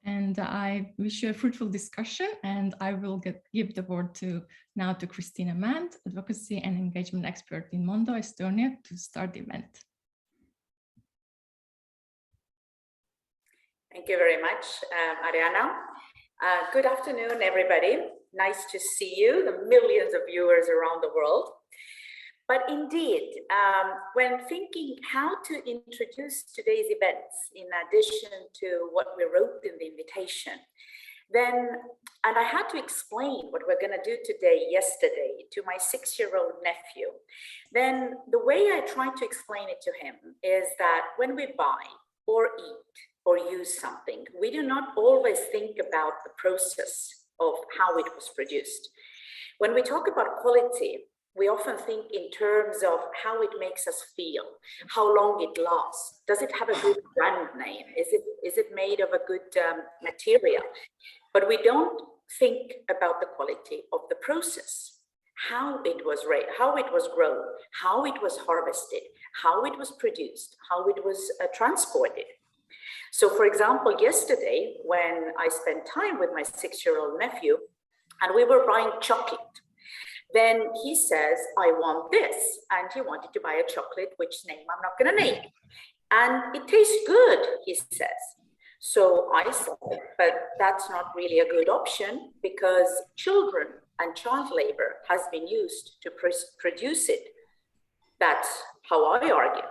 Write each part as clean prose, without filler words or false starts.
And I wish you a fruitful discussion, and I will give the word now to Christina Mand, advocacy and engagement expert in Mondo, Estonia, to start the event. Thank you very much, Ariana. Good afternoon, everybody. Nice to see you, the millions of viewers around the world. But indeed, when thinking how to introduce today's events, in addition to what we wrote in the invitation, and I had to explain what we're going to do today, yesterday, to my 6-year-old nephew, then the way I tried to explain it to him is that when we buy or eat or use something, we do not always think about the process of how it was produced. When we talk about quality, we often think in terms of how it makes us feel, how long it lasts. Does it have a good brand name? Is it made of a good material? But we don't think about the quality of the process, how it was raised, how it was grown, how it was harvested, how it was produced, how it was transported. So for example, yesterday, when I spent time with my 6-year-old nephew and we were buying chocolate, then he says, I want this. And he wanted to buy a chocolate, which name I'm not going to name. And it tastes good, he says. So I said, but that's not really a good option because children and child labor has been used to produce it. That's how I argue.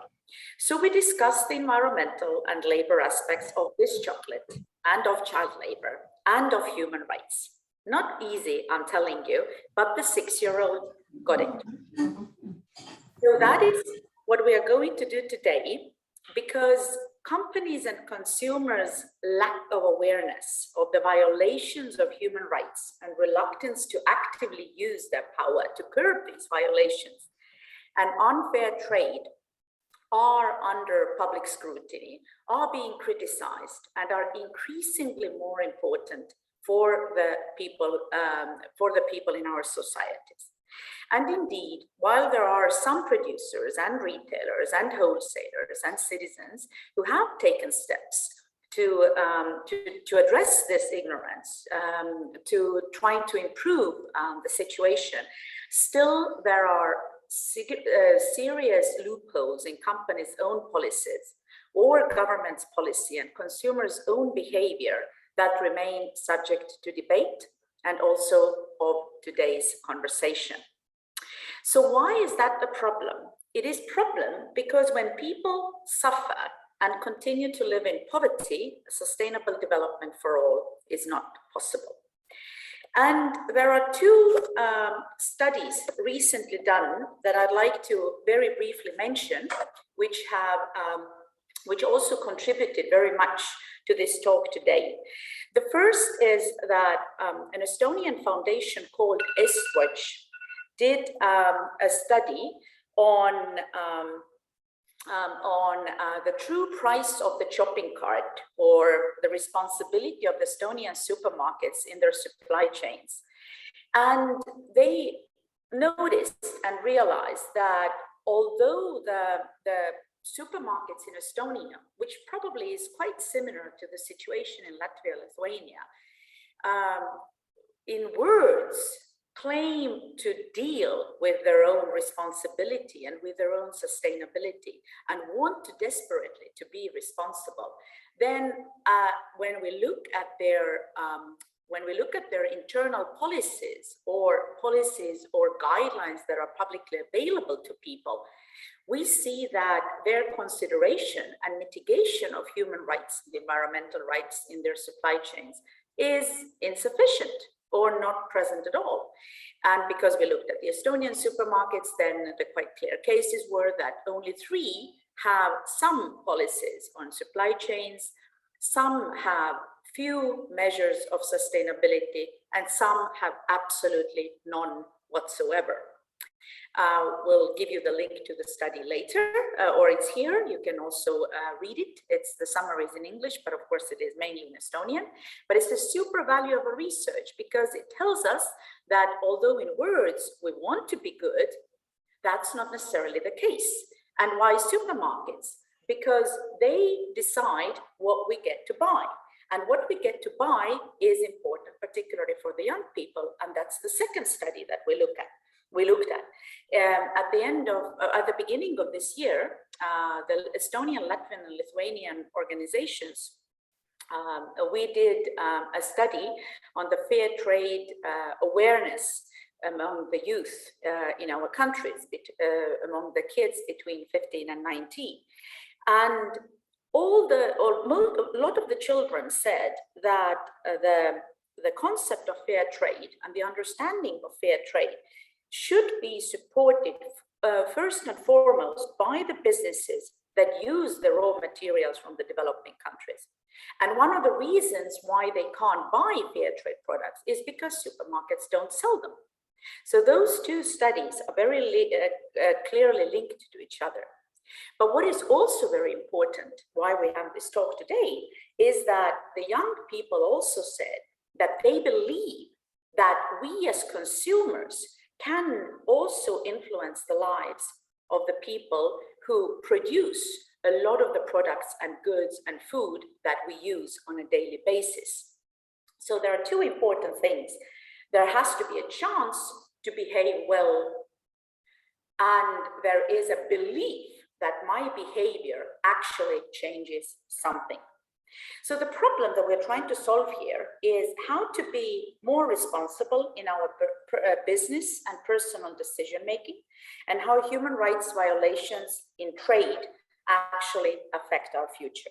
So we discussed the environmental and labor aspects of this chocolate and of child labor and of human rights. Not easy, I'm telling you, but the 6-year-old got it. So that is what we are going to do today, because companies and consumers' lack of awareness of the violations of human rights and reluctance to actively use their power to curb these violations and unfair trade are under public scrutiny, are being criticized, and are increasingly more important for the people in our societies. And indeed, while there are some producers and retailers and wholesalers and citizens who have taken steps to address this ignorance, to trying to improve the situation, still there are serious loopholes in companies' own policies or government's policy and consumers' own behavior that remain subject to debate and also of today's conversation. So why is that a problem? It is a problem because when people suffer and continue to live in poverty, sustainable development for all is not possible. And there are two studies recently done that I'd like to very briefly mention, which also contributed very much to this talk today. The first is that an Estonian foundation called Estwatch did a study on the true price of the shopping cart, or the responsibility of the Estonian supermarkets in their supply chains. And they noticed and realized that although the supermarkets in Estonia, which probably is quite similar to the situation in Latvia, Lithuania, in words, claim to deal with their own responsibility and with their own sustainability and want to desperately to be responsible, then when we look at their internal policies or guidelines that are publicly available to people, we see that their consideration and mitigation of human rights and environmental rights in their supply chains is insufficient or not present at all. And because we looked at the Estonian supermarkets, then the quite clear cases were that only 3 have some policies on supply chains, some have few measures of sustainability, and some have absolutely none whatsoever. We'll give you the link to the study later, or it's here. You can also read it. The summary is in English, but of course it is mainly in Estonian. But it's a super valuable research because it tells us that although in words we want to be good, that's not necessarily the case. And why supermarkets? Because they decide what we get to buy. And what we get to buy is important, particularly for the young people. And that's the second study that we looked at. At the beginning of this year, the Estonian, Latvian, and Lithuanian organizations, we did a study on the fair trade awareness among the youth in our countries, among the kids between 15 and 19. And a lot of the children said that the concept of fair trade and the understanding of fair trade should be supported first and foremost by the businesses that use the raw materials from the developing countries. And one of the reasons why they can't buy fair trade products is because supermarkets don't sell them. So those two studies are very clearly linked to each other. But what is also very important, why we have this talk today, is that the young people also said that they believe that we as consumers can also influence the lives of the people who produce a lot of the products and goods and food that we use on a daily basis. So there are two important things. There has to be a chance to behave well, and there is a belief that my behavior actually changes something. So the problem that we're trying to solve here is how to be more responsible in our business and personal decision-making, and how human rights violations in trade actually affect our future.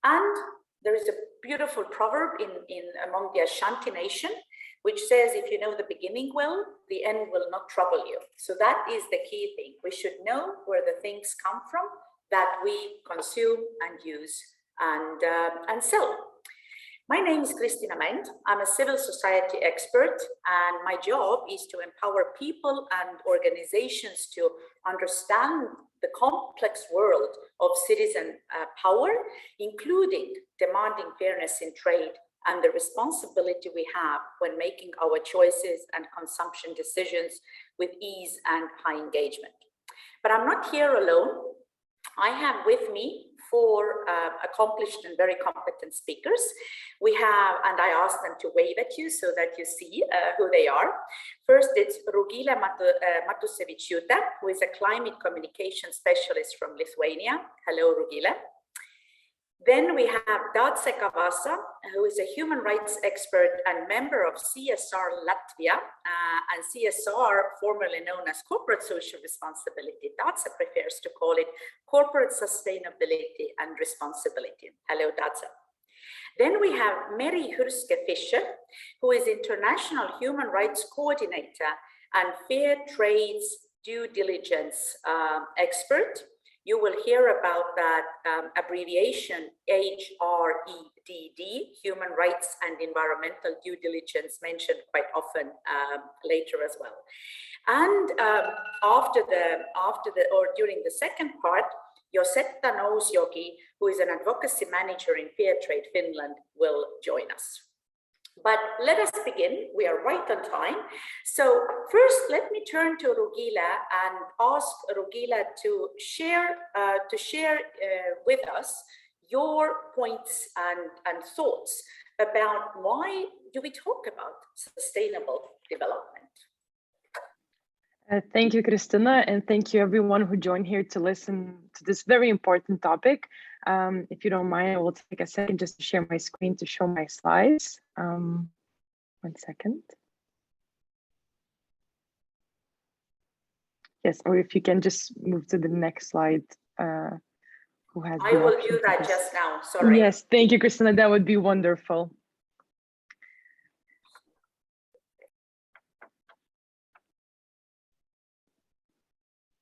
And there is a beautiful proverb among the Ashanti nation, which says, if you know the beginning well, the end will not trouble you. So that is the key thing. We should know where the things come from that we consume and use and sell. My name is Kristina Mänd. I'm a civil society expert, and my job is to empower people and organizations to understand the complex world of citizen power, including demanding fairness in trade and the responsibility we have when making our choices and consumption decisions with ease and high engagement. But I'm not here alone. I have with me four accomplished and very competent speakers. We have, and I asked them to wave at you so that you see who they are. First, it's Rugile Matusevičiūtė, who is a climate communication specialist from Lithuania. Hello, Rugile. Then we have Dace Kavasa, who is a human rights expert and member of CSR Latvia, and CSR, formerly known as Corporate Social Responsibility. Dace prefers to call it Corporate Sustainability and Responsibility. Hello, Dace. Then we have Mary Hurske-Fischer, who is International Human Rights Coordinator and Fair Trades Due Diligence expert. You will hear about that abbreviation HREDD, Human Rights and Environmental Due Diligence, mentioned quite often later as well. And during the second part, Josetta Nousjoki, who is an advocacy manager in Fair Trade Finland, will join us. But let us begin. We are right on time. So first, let me turn to Rugile and ask Rugile to share with us your points and thoughts about why do we talk about sustainable development. Thank you, Kristina, and thank you everyone who joined here to listen to this very important topic. If you don't mind, I will take a second just to share my screen to show my slides. 1 second. Yes, or if you can just move to the next slide. Who has? I will do that just now, sorry. Yes, thank you, Kristina, that would be wonderful.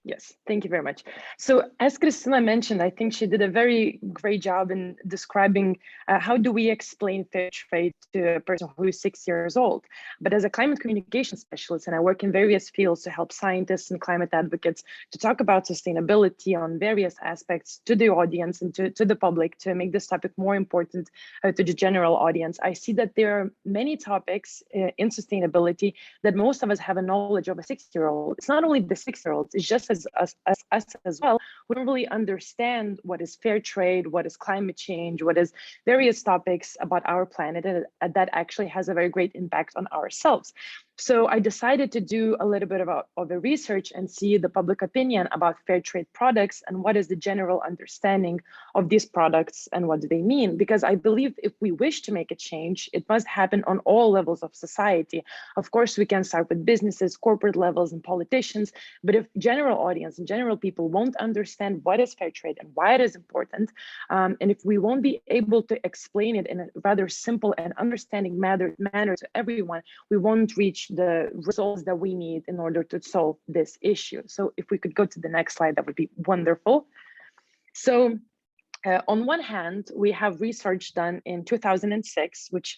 Yes, thank you very much. So as Kristina mentioned, I think she did a very great job in describing how do we explain fair trade to a person who is 6 years old. But as a climate communication specialist, and I work in various fields to help scientists and climate advocates to talk about sustainability on various aspects to the audience and to the public to make this topic more important to the general audience, I see that there are many topics in sustainability that most of us have a knowledge of a 6-year-old. It's not only the 6-year-olds, it's just as us as well, we don't really understand what is fair trade, what is climate change, what is various topics about our planet, and that actually has a very great impact on ourselves. So I decided to do a little bit of a research and see the public opinion about fair trade products and what is the general understanding of these products and what do they mean. Because I believe if we wish to make a change, it must happen on all levels of society. Of course, we can start with businesses, corporate levels, and politicians, but if general audience and general people won't understand what is fair trade and why it is important, and if we won't be able to explain it in a rather simple and understanding manner to everyone, we won't reach the results that we need in order to solve this issue. So if we could go to the next slide, that would be wonderful. So on one hand, we have research done in 2006, which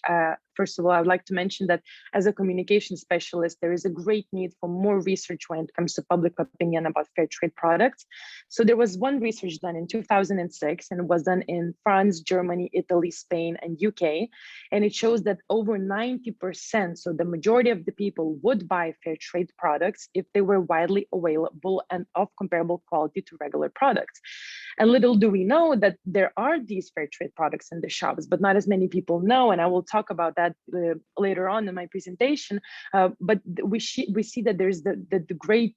first of all, I would like to mention that as a communication specialist, there is a great need for more research when it comes to public opinion about fair trade products. So there was one research done in 2006, and it was done in France, Germany, Italy, Spain, and UK. And it shows that over 90%, so the majority of the people would buy fair trade products if they were widely available and of comparable quality to regular products. And little do we know that there are these fair trade products in the shops, but not as many people know. And I will talk about that later on in my presentation. But we see that there's the great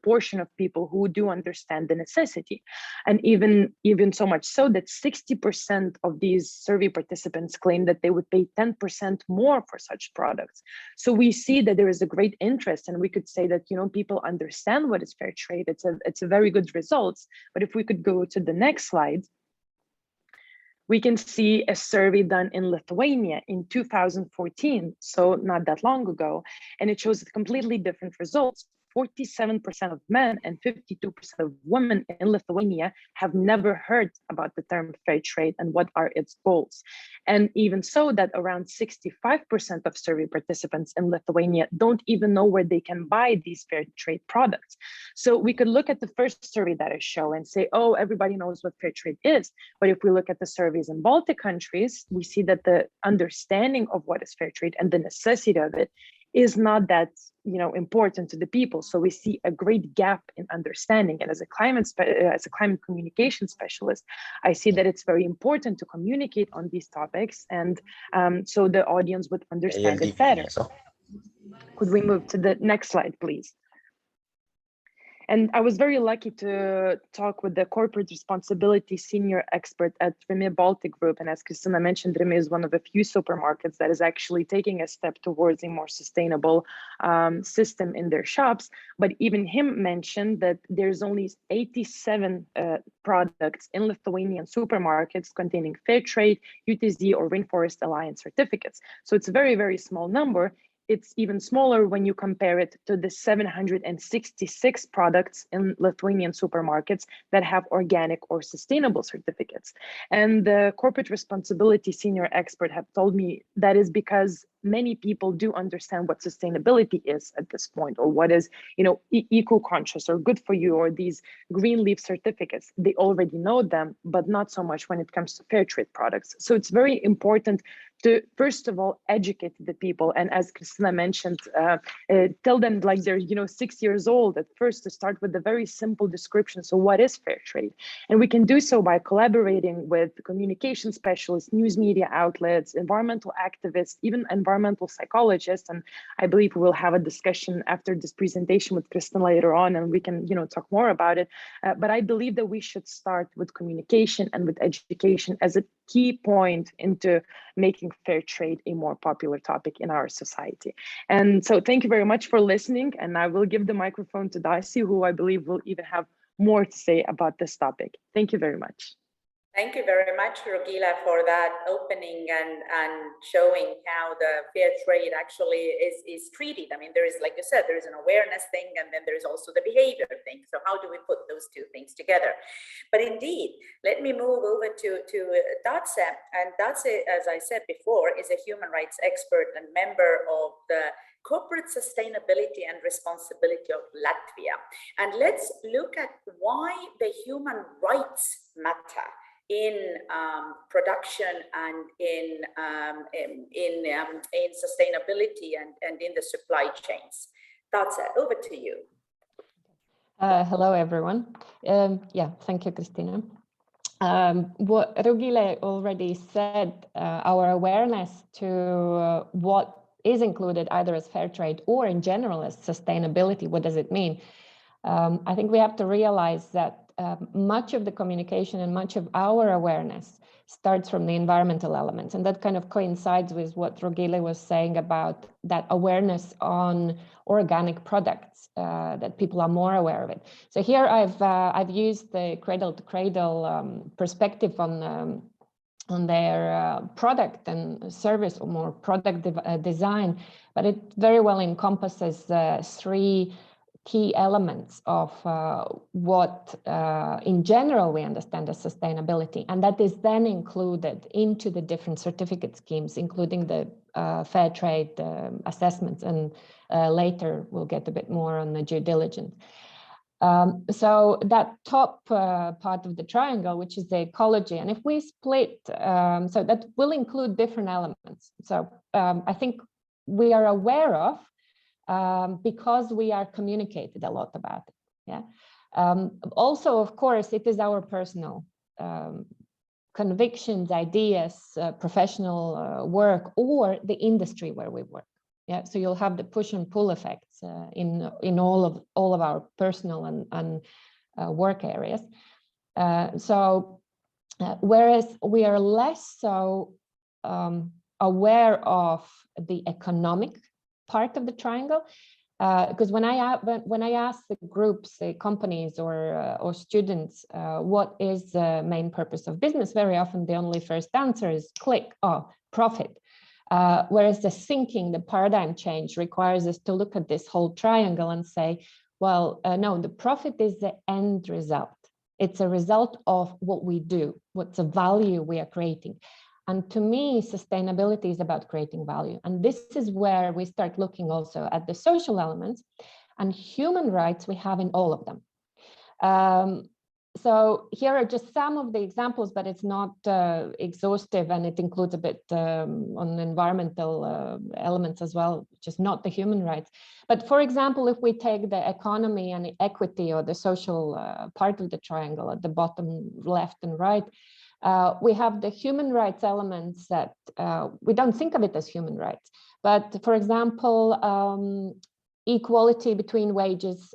portion of people who do understand the necessity. And even so much so that 60% of these survey participants claim that they would pay 10% more for such products. So we see that there is a great interest, and we could say that, you know, people understand what is fair trade. It's a very good results. But if we could go to the next slide, we can see a survey done in Lithuania in 2014, so not that long ago, and it shows completely different results. 47% of men and 52% of women in Lithuania have never heard about the term fair trade and what are its goals. And even so, that around 65% of survey participants in Lithuania don't even know where they can buy these fair trade products. So we could look at the first survey that I show and say, oh, everybody knows what fair trade is. But if we look at the surveys in Baltic countries, we see that the understanding of what is fair trade and the necessity of it is not that, you know, important to the people. So we see a great gap in understanding. And as a climate communication specialist, I see that it's very important to communicate on these topics, and so the audience would understand it better. Could we move to the next slide, please? And I was very lucky to talk with the corporate responsibility senior expert at Rimi Baltic Group. And as Christina mentioned, Rimi is one of the few supermarkets that is actually taking a step towards a more sustainable system in their shops. But even him mentioned that there's only 87 products in Lithuanian supermarkets containing fair trade, UTZ, or Rainforest Alliance certificates. So it's a very, very small number. It's even smaller when you compare it to the 766 products in Lithuanian supermarkets that have organic or sustainable certificates. And the corporate responsibility senior expert have told me that is because many people do understand what sustainability is at this point, or what is, you know, eco-conscious or good for you, or these green leaf certificates. They already know them, but not so much when it comes to fair trade products. So it's very important to, first of all, educate the people. And as Christina mentioned, tell them like they're, you know, 6 years old at first, to start with a very simple description. So what is fair trade? And we can do so by collaborating with communication specialists, news media outlets, environmental activists, even environmental psychologists. And I believe we will have a discussion after this presentation with Christina later on, and we can, you know, talk more about it. But I believe that we should start with communication and with education as a key point into making fair trade a more popular topic in our society. And so thank you very much for listening. And I will give the microphone to Darcy, who I believe will even have more to say about this topic. Thank you very much. Thank you very much, Rogila, for that opening and showing how the fair trade actually is treated. I mean, there is, like you said, there is an awareness thing, and then there is also the behavior thing. So how do we put those two things together? But indeed, let me move over to Dace. And Dace, as I said before, is a human rights expert and member of the Corporate Sustainability and Responsibility of Latvia. And let's look at why the human rights matter in production and in sustainability and in the supply chains. That's over to you. Hello, everyone. Yeah, thank you, Christina. What Rugile already said, our awareness to what is included either as fair trade or in general as sustainability, what does it mean? I think we have to realize that much of the communication and much of our awareness starts from the environmental elements. And that kind of coincides with what Rugile was saying about that awareness on organic products, that people are more aware of it. So here I've used the cradle to cradle perspective on their product and service, or more product design, but it very well encompasses three key elements of what in general we understand as sustainability, and that is then included into the different certificate schemes, including the fair trade assessments, and later we'll get a bit more on the due diligence. So that top part of the triangle, which is the ecology, and if we split, so that will include different elements. So I think we are aware of, because we are communicated a lot about it. Yeah. Also, of course, it is our personal convictions, ideas, professional work, or the industry where we work. Yeah. So you'll have the push and pull effects in all of our personal and work areas. Whereas we are less so aware of the economic part of the triangle, because when I ask the groups, the companies or students, what is the main purpose of business, very often the only first answer is click, oh, profit. Whereas the thinking, the paradigm change requires us to look at this whole triangle and say, well, no, the profit is the end result. It's a result of what we do, what's the value we are creating. And to me, sustainability is about creating value. And this is where we start looking also at the social elements, and human rights we have in all of them. So here are just some of the examples, but it's not exhaustive, and it includes a bit on environmental elements as well, just not the human rights. But for example, if we take the economy and equity, or the social part of the triangle at the bottom left and right, we have the human rights elements that we don't think of it as human rights. But for example, equality between wages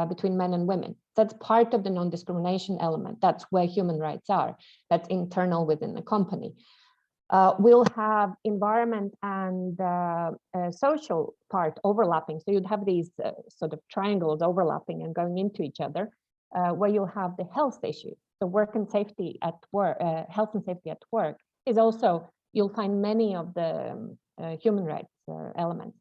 between men and women. That's part of the non-discrimination element. That's where human rights are. That's internal within the company. We'll have environment and social part overlapping. So you'd have these sort of triangles overlapping and going into each other, where you'll have the health issue. So work and safety at work, health and safety at work is also, you'll find many of the human rights elements.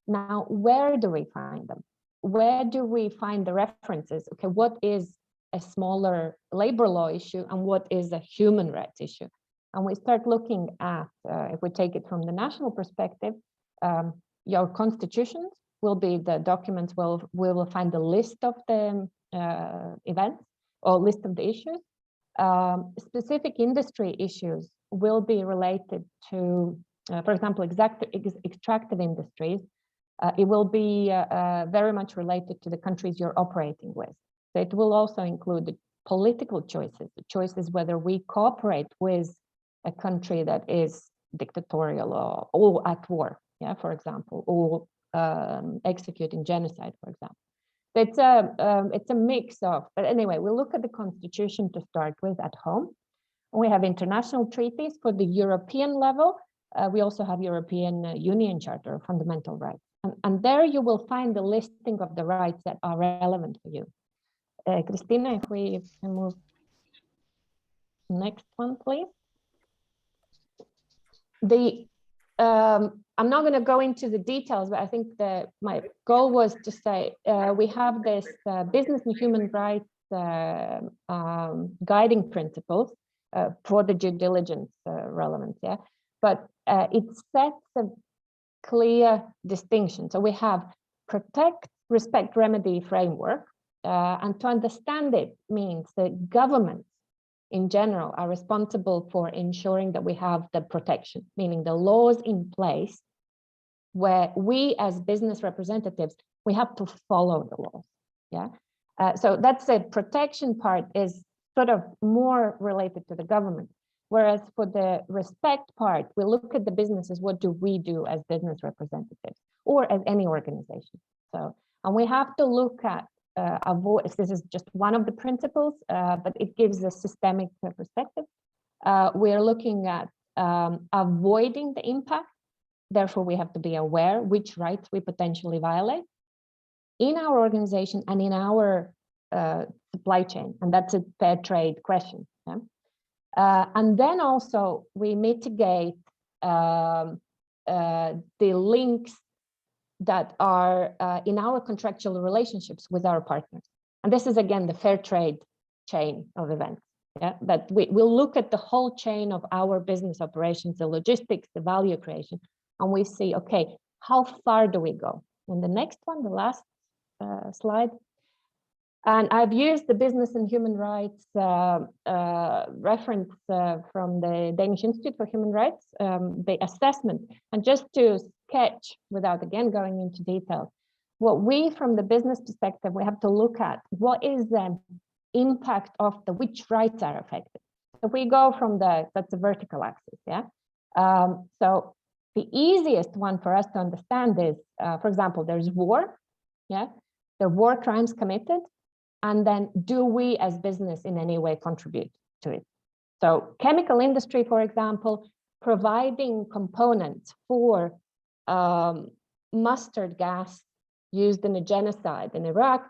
Now, where do we find them? Where do we find the references? Okay, what is a smaller labor law issue and what is a human rights issue? And we start looking at, if we take it from the national perspective, your constitutions will be the documents where we will find the list of the events or list of the issues. Specific industry issues will be related to, for example, extractive industries. It will be very much related to the countries you're operating with. So it will also include the political choices, the choices whether we cooperate with a country that is dictatorial or at war, yeah, for example, or executing genocide, for example. It's a mix of, but anyway, we'll look at the constitution to start with at home. We have international treaties for the European level. We also have European Union Charter of Fundamental Rights. And there you will find the listing of the rights that are relevant for you. Christina, if we can move next one, please. I'm not going to go into the details, but I think that my goal was to say we have this business and human rights guiding principles for the due diligence relevance, yeah. But it sets a clear distinction. So we have protect, respect, remedy framework, and to understand it means that governments in general are responsible for ensuring that we have the protection, meaning the laws in place where we as business representatives, we have to follow the laws, yeah? So that's the protection part is sort of more related to the government. Whereas for the respect part, we look at the businesses, what do we do as business representatives or as any organization? So, and we have to look at avoid, this is just one of the principles, but it gives a systemic perspective. We're looking at avoiding the impact. Therefore, we have to be aware which rights we potentially violate in our organization and in our supply chain. And that's a fair trade question. Yeah? And then also we mitigate the links that are in our contractual relationships with our partners. And this is, again, the fair trade chain of events. Yeah, that we'll look at the whole chain of our business operations, the logistics, the value creation, and we see, okay, how far do we go? And the next one, the last slide. And I've used the business and human rights reference from the Danish Institute for Human Rights, the assessment. And just to sketch, without again going into detail, what we, from the business perspective, we have to look at what is the impact of the which rights are affected. If we go from that's the vertical axis, yeah. So the easiest one for us to understand is, for example, there's war, yeah. There are war crimes committed, and then do we as business in any way contribute to it? So chemical industry, for example, providing components for mustard gas used in a genocide in Iraq.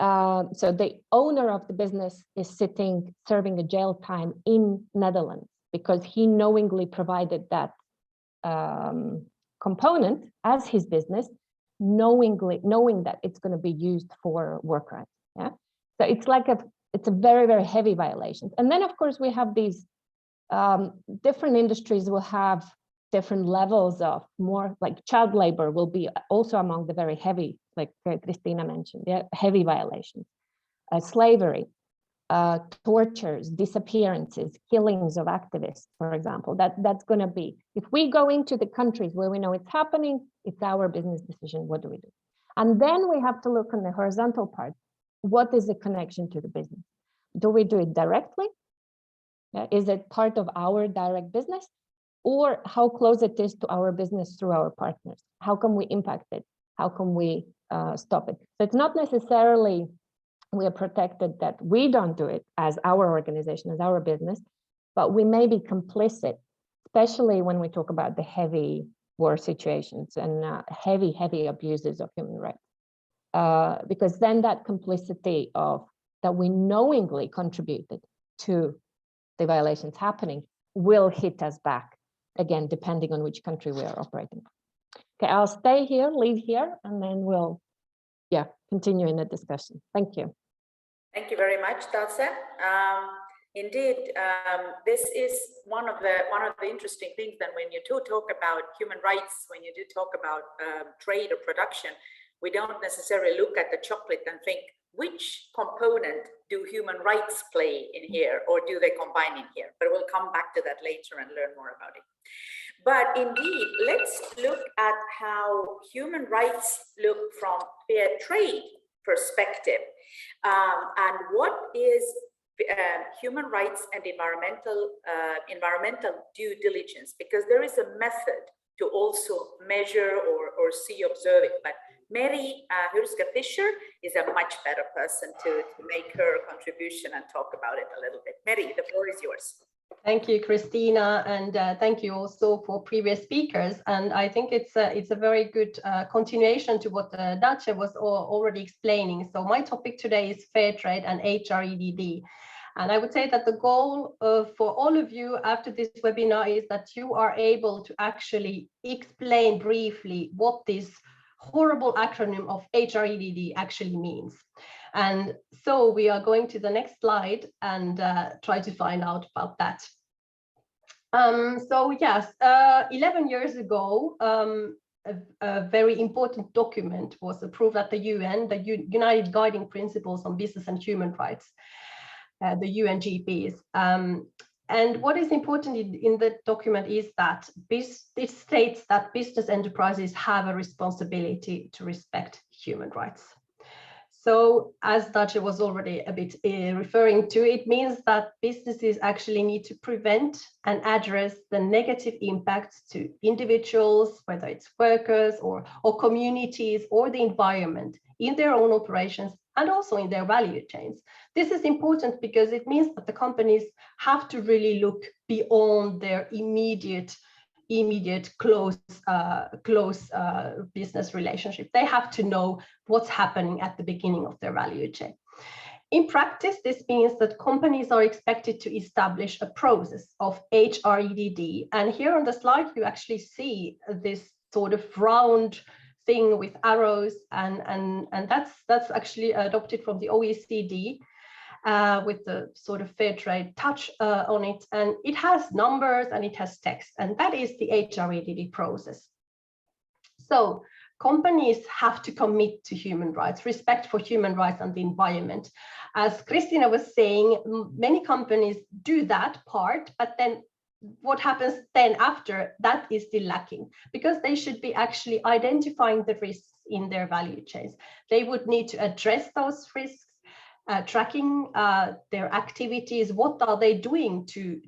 So the owner of the business is serving a jail time in Netherlands because he knowingly provided that component as his business, knowing that it's going to be used for war crimes. Yeah, so it's a very, very heavy violation. And then of course we have these different industries will have different levels of more, like child labor will be also among the very heavy, like Christina mentioned, yeah, heavy violations, slavery, tortures, disappearances, killings of activists, for example. That's going to be, if we go into the countries where we know it's happening, it's our business decision. What do we do? And then we have to look on the horizontal part. What is the connection to the business? Do we do it directly? Is it part of our direct business? Or how close it is to our business through our partners? How can we impact it? How can we stop it? So it's not necessarily we are protected that we don't do it as our organization, as our business, but we may be complicit, especially when we talk about the heavy war situations and heavy abuses of human rights. Because then that complicity of that we knowingly contributed to the violations happening will hit us back, again, depending on which country we are operating. Okay, I'll stay here, leave here, and then we'll, continue in the discussion. Thank you. Thank you very much, Dalsa. Indeed, this is one of the interesting things that when you do talk about human rights, when you do talk about trade or production, we don't necessarily look at the chocolate and think, which component do human rights play in here, or do they combine in here? But we'll come back to that later and learn more about it. But indeed, let's look at how human rights look from fair trade perspective, and what is human rights and environmental due diligence, because there is a method to also measure or see, observe it. But Mary Hyrska-Fischer is a much better person to make her contribution and talk about it a little bit. Mary, the floor is yours. Thank you, Christina, and thank you also for previous speakers. And I think it's a very good continuation to what Dace was already explaining. So my topic today is fair trade and HREDD. And I would say that the goal for all of you after this webinar is that you are able to actually explain briefly what this horrible acronym of HREDD actually means. And so we are going to the next slide and try to find out about that. So yes, 11 years ago, a very important document was approved at the UN, the United Guiding Principles on Business and Human Rights, the UNGPs. And what is important in the document is that it states that business enterprises have a responsibility to respect human rights. So as Dace was already a bit referring to, it means that businesses actually need to prevent and address the negative impacts to individuals, whether it's workers or communities or the environment in their own operations and also in their value chains. This is important because it means that the companies have to really look beyond their immediate close business relationship. They have to know what's happening at the beginning of their value chain. In practice, this means that companies are expected to establish a process of HREDD. And here on the slide, you actually see this sort of round thing with arrows, and that's actually adopted from the OECD. With the sort of fair trade touch on it, and it has numbers and it has text, and that is the HREDD process. So companies have to commit to human rights, respect for human rights and the environment. As Christina was saying, many companies do that part, but then what happens then after that is still lacking, because they should be actually identifying the risks in their value chains. They would need to address those risks, tracking their activities. What are they doing to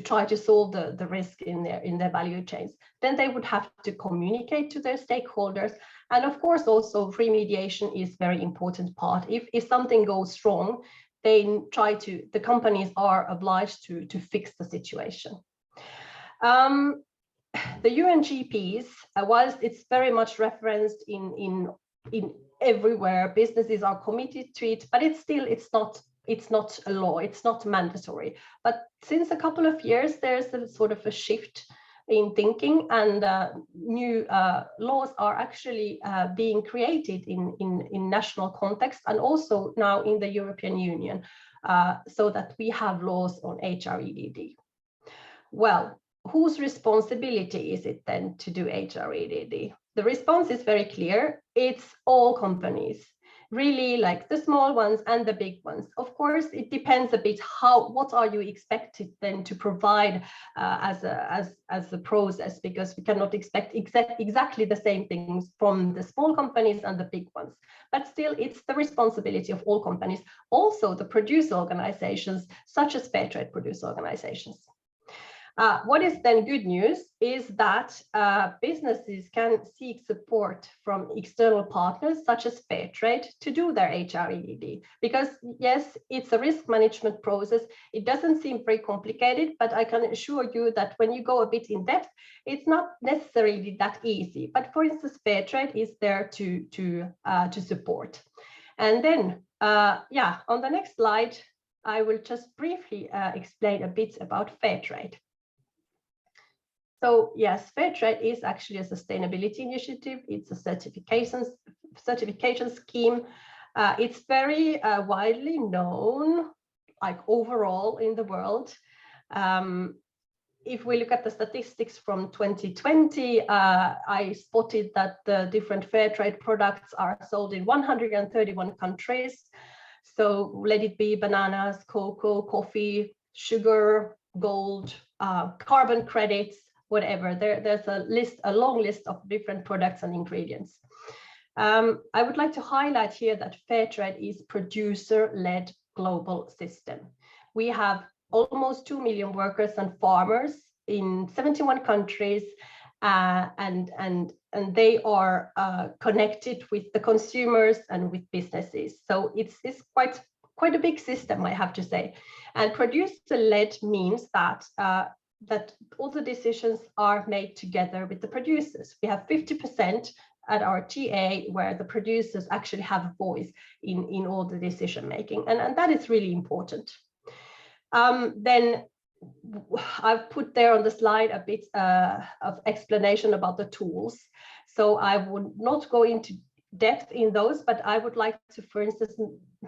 try to solve the risk in their value chains? Then they would have to communicate to their stakeholders, and of course also remediation is very important part. If something goes wrong, the companies are obliged to fix the situation. The UNGPs, whilst it's very much referenced in everywhere, businesses are committed to it, but it's not a law, it's not mandatory. But since a couple of years, there's a sort of a shift in thinking, and new laws are actually being created in national context and also now in the European Union, so that we have laws on HREDD. Well, whose responsibility is it then to do HREDD? The response is very clear. It's all companies, really, like the small ones and the big ones. Of course, it depends a bit what are you expected then to provide as a process, because we cannot expect exactly the same things from the small companies and the big ones. But still, it's the responsibility of all companies, also the producer organizations, such as fair trade producer organizations. What is then good news is that businesses can seek support from external partners such as fair trade to do their HREDD, because yes, it's a risk management process. It doesn't seem very complicated, but I can assure you that when you go a bit in depth, it's not necessarily that easy. But for instance, fair trade is there to support. And then, on the next slide, I will just briefly explain a bit about fair trade. So yes, fair trade is actually a sustainability initiative. It's a certification scheme. It's very widely known, like overall in the world. If we look at the statistics from 2020, I spotted that the different fair trade products are sold in 131 countries. So let it be bananas, cocoa, coffee, sugar, gold, carbon credits, whatever. There's a long list of different products and ingredients. I would like to highlight here that fair trade is producer-led global system. We have almost 2 million workers and farmers in 71 countries, and they are connected with the consumers and with businesses. So it's quite a big system, I have to say. And producer-led means that that all the decisions are made together with the producers. We have 50% at our TA where the producers actually have a voice in all the decision making, and that is really important. Then I've put there on the slide a bit of explanation about the tools. So I would not go into depth in those, but I would like to, for instance,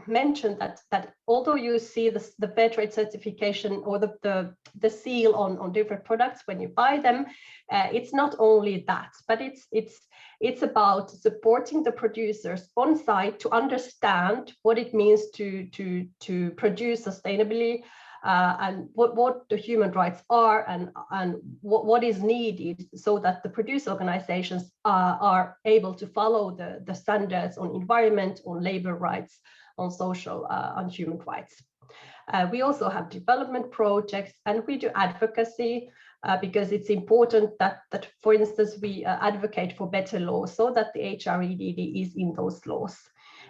mention that although you see the fair trade certification or the seal on different products when you buy them, it's not only that, but it's about supporting the producers on site to understand what it means to produce sustainably, and what the human rights are, and what is needed so that the producer organizations are able to follow the standards on environment, on labor rights, on social and human rights. We also have development projects, and we do advocacy because it's important that for instance, we advocate for better laws so that the HREDD is in those laws.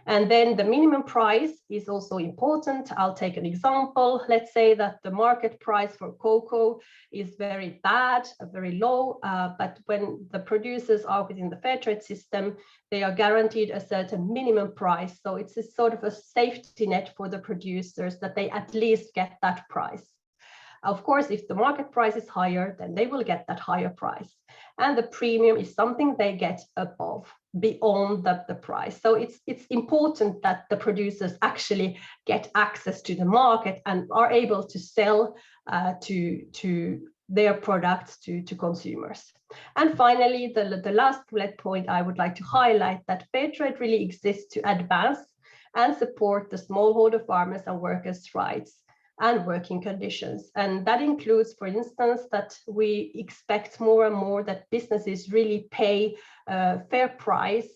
And then the minimum price is also important. I'll take an example. Let's say that the market price for cocoa is very bad, very low, but when the producers are within the fair trade system, they are guaranteed a certain minimum price. So it's a sort of a safety net for the producers that they at least get that price. Of course, if the market price is higher, then they will get that higher price. And the premium is something they get above, beyond the price. So it's important that the producers actually get access to the market and are able to sell to their products to consumers. And finally, the last bullet point I would like to highlight, that fair trade really exists to advance and support the smallholder farmers and workers' rights and working conditions. And that includes, for instance, that we expect more and more that businesses really pay fair price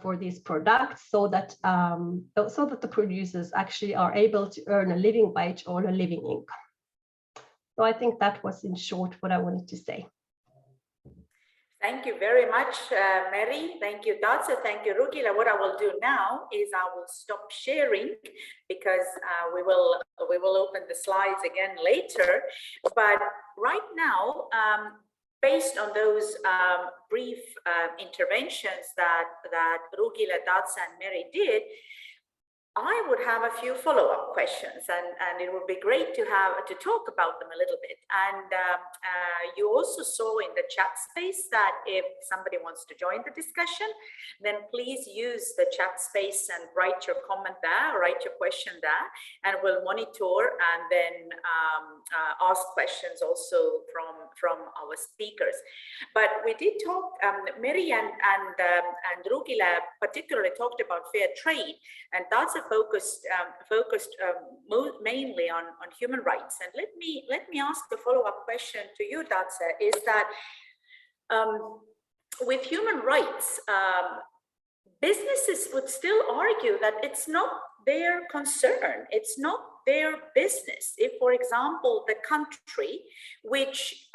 for these products, so that the producers actually are able to earn a living wage or a living income. So I think that was in short what I wanted to say. Thank you very much, Mary. Thank you, Dace. Thank you, Rugila. What I will do now is I will stop sharing, because we will open the slides again later. But right now, based on those brief interventions that Rugila, Dace, and Mary did, I would have a few follow-up questions, and it would be great to talk about them a little bit. And you also saw in the chat space that if somebody wants to join the discussion, then please use the chat space and write your comment there, write your question there, and we'll monitor and then ask questions also from our speakers. But we did talk, Mary and Rugila particularly talked about fair trade, and that's focused mainly on human rights. And let me ask the follow-up question to you, Dace, is that with human rights, businesses would still argue that it's not their concern, it's not their business. If, for example, the country which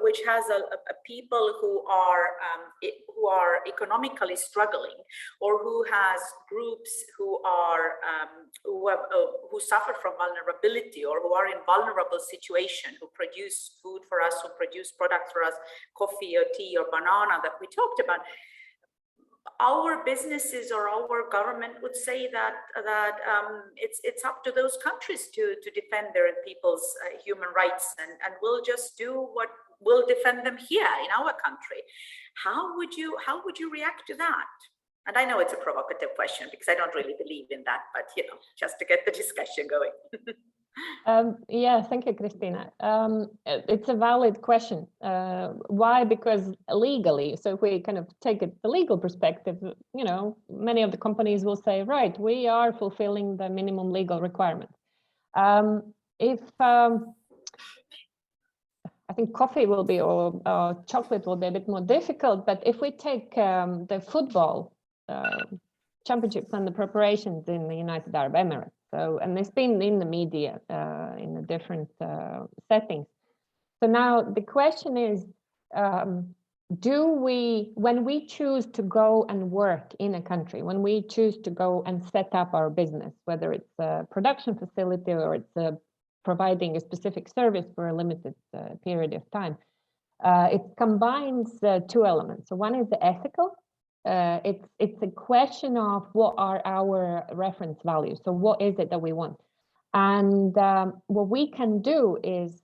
which has a people who are economically struggling, or who has groups who suffer from vulnerability, or who are in vulnerable situation, who produce food for us, who produce products for us, coffee or tea or banana that we talked about, our businesses or our government would say that it's up to those countries to defend their people's human rights, and we'll just do what will defend them here in our country. How would you react to that? And I know it's a provocative question, because I don't really believe in that, but just to get the discussion going. Yeah, thank you, Christina. It's a valid question. Why? Because legally, so if we kind of take it the legal perspective, many of the companies will say, right, we are fulfilling the minimum legal requirement. I think coffee will be, or chocolate will be a bit more difficult, but if we take the football championships and the preparations in the United Arab Emirates, and it's been in the media in the different settings. So now the question is, when we choose to go and work in a country, when we choose to go and set up our business, whether it's a production facility or it's providing a specific service for a limited period of time, it combines two elements. So one is the ethical. It's a question of what are our reference values. So what is it that we want? And what we can do is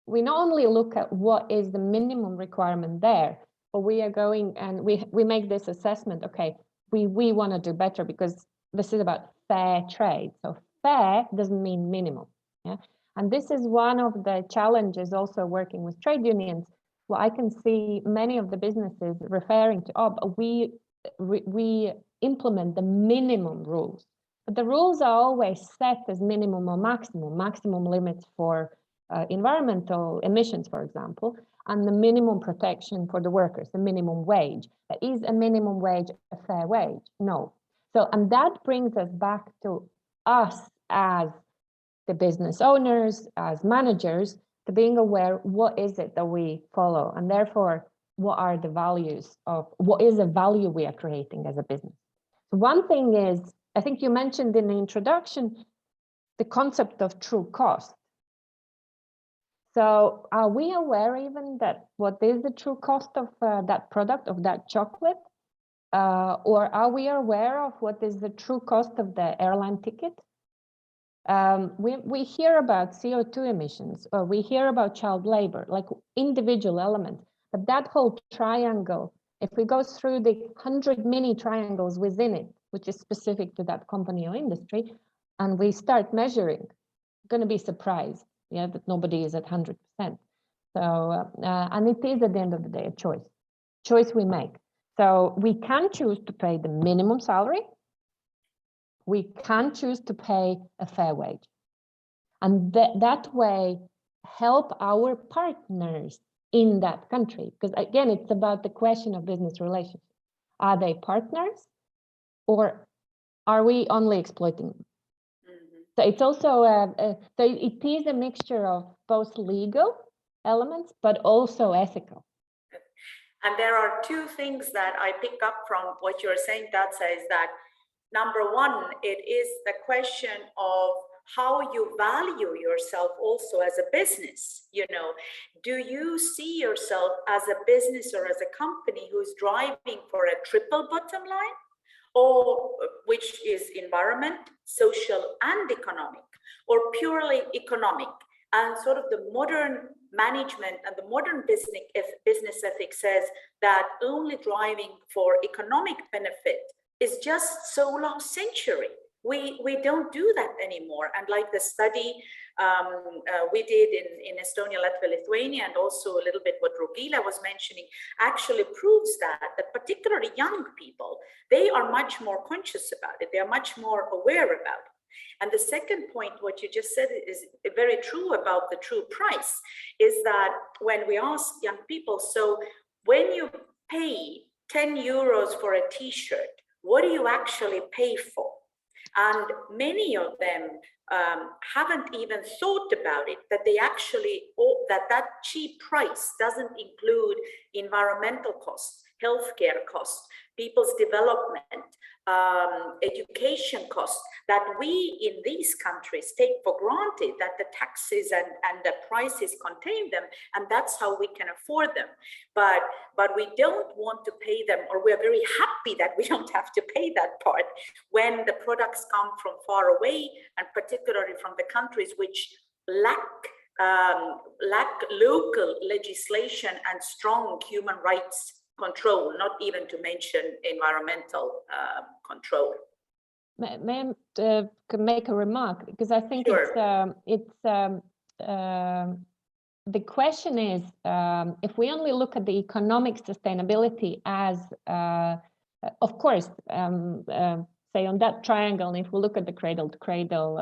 we not only look at what is the minimum requirement there, but we are going and we make this assessment. Okay, we want to do better, because this is about fair trade. So fair doesn't mean minimum. Yeah, and this is one of the challenges also working with trade unions. Well, I can see many of the businesses referring to, but we implement the minimum rules. But the rules are always set as minimum or maximum limits for environmental emissions, for example, and the minimum protection for the workers, the minimum wage. But is a minimum wage a fair wage? No. So, and that brings us back to us as the business owners, as managers, to being aware, what is it that we follow? And therefore, what are the values of, what is the value we are creating as a business? So one thing is, I think you mentioned in the introduction, the concept of true cost. So are we aware even that what is the true cost of that product, of that chocolate? Or are we aware of what is the true cost of the airline ticket? We hear about CO2 emissions, or we hear about child labor, like individual elements, but that whole triangle, if we go through the 100 mini triangles within it, which is specific to that company or industry, and we start measuring, going to be surprised, yeah, that nobody is at 100%. So, and it is at the end of the day a choice we make. So we can choose to pay the minimum salary. We can choose to pay a fair wage. And that way help our partners in that country. Because again, it's about the question of business relations. Are they partners or are we only exploiting them? Mm-hmm. So it's also, so it is a mixture of both legal elements, but also ethical. And there are two things that I pick up from what you're saying, Dacia, is that number one, it is the question of how you value yourself also as a business. You know, do you see yourself as a business or as a company who's driving for a triple bottom line, or which is environment, social, and economic, or purely economic? And sort of the modern management and the modern business ethics says that only driving for economic benefit is just so last century. We don't do that anymore. And like the study we did in Estonia, Latvia, Lithuania, and also a little bit what Rugila was mentioning, actually proves that particularly young people, they are much more conscious about it. They are much more aware about it. And the second point, what you just said is very true about the true price, is that when we ask young people, so when you pay 10 euros for a t-shirt, what do you actually pay for? And many of them haven't even thought about it, that they actually, that cheap price doesn't include environmental costs, healthcare costs, people's development, education costs, that we in these countries take for granted, that the taxes and the prices contain them, and that's how we can afford them. But we don't want to pay them, or we're very happy that we don't have to pay that part when the products come from far away, and particularly from the countries which lack local legislation and strong human rights control, not even to mention environmental control. May I make a remark? Because I think sure. The question is, if we only look at the economic sustainability as, of course, say on that triangle, if we look at the cradle to cradle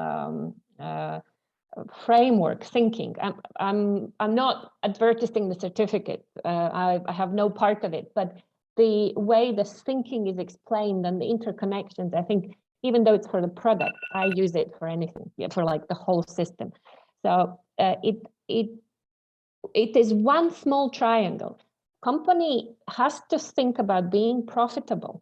framework thinking, I'm not advertising the certificate. I have no part of it, but the way the thinking is explained and the interconnections, I think, even though it's for the product, I use it for anything, for like the whole system. So it is one small triangle. Company has to think about being profitable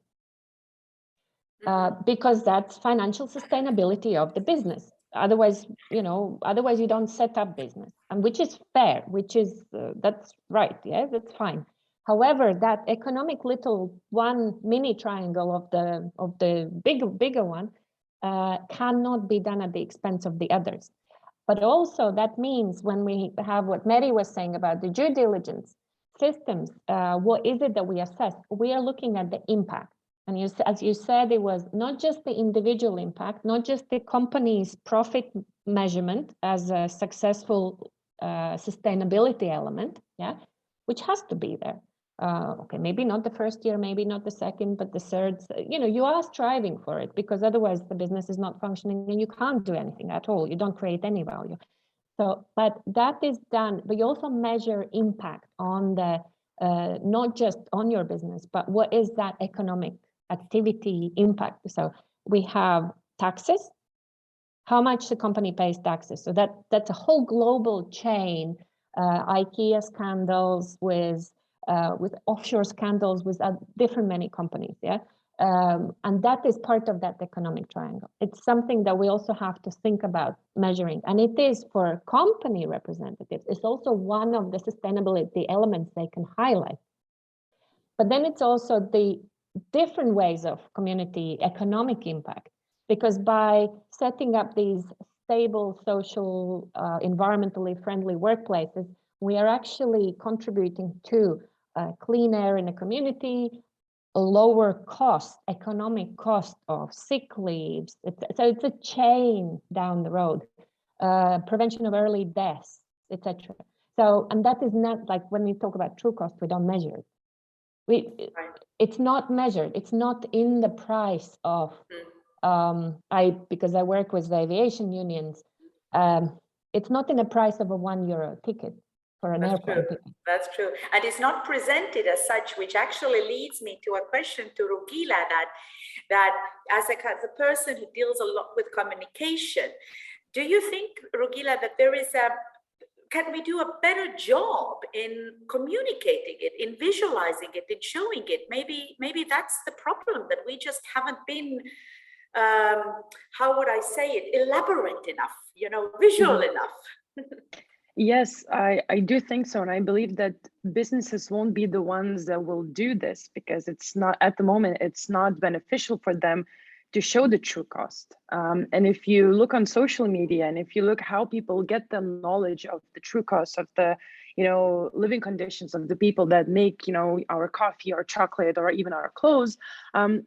because that's financial sustainability of the business. Otherwise, you don't set up business, and which is fair, which is that's right, yeah, that's fine. However, that economic little one mini triangle of the bigger one cannot be done at the expense of the others. But also that means when we have what Mary was saying about the due diligence systems, what is it that we assess? We are looking at the impact. And as you said, it was not just the individual impact, not just the company's profit measurement as a successful sustainability element, yeah, which has to be there, Okay, maybe not the first year, maybe not the second, but the third, you are striving for it, because otherwise the business is not functioning and you can't do anything at all. You don't create any value. So, but that is done, but you also measure impact on the, not just on your business, but what is that economic activity impact? So we have taxes, how much the company pays taxes. So that's a whole global chain, IKEA scandals with offshore scandals with different many companies, yeah? And that is part of that economic triangle. It's something that we also have to think about measuring. And it is for company representatives. It's also one of the sustainability elements they can highlight. But then it's also the different ways of community economic impact, because by setting up these stable, social, environmentally friendly workplaces, we are actually contributing to clean air in a community, a lower cost, economic cost of sick leaves. So it's a chain down the road, prevention of early deaths, etc. So, and that is not like when we talk about true cost, we don't measure it. It's not measured. It's not in the price of, because I work with the aviation unions, it's not in the price of a €1 ticket for an airplane ticket. That's true. And it's not presented as such, which actually leads me to a question to Rugila, that as a person who deals a lot with communication, do you think, Rugila, that there is can we do a better job in communicating it, in visualizing it, in showing it? Maybe that's the problem, that we just haven't been, how would I say it, elaborate enough, visual enough. Yes, I do think so. And I believe that businesses won't be the ones that will do this, because it's not, at the moment, it's not beneficial for them to show the true cost. And if you look on social media, and if you look how people get the knowledge of the true cost of the, living conditions of the people that make, our coffee or chocolate or even our clothes,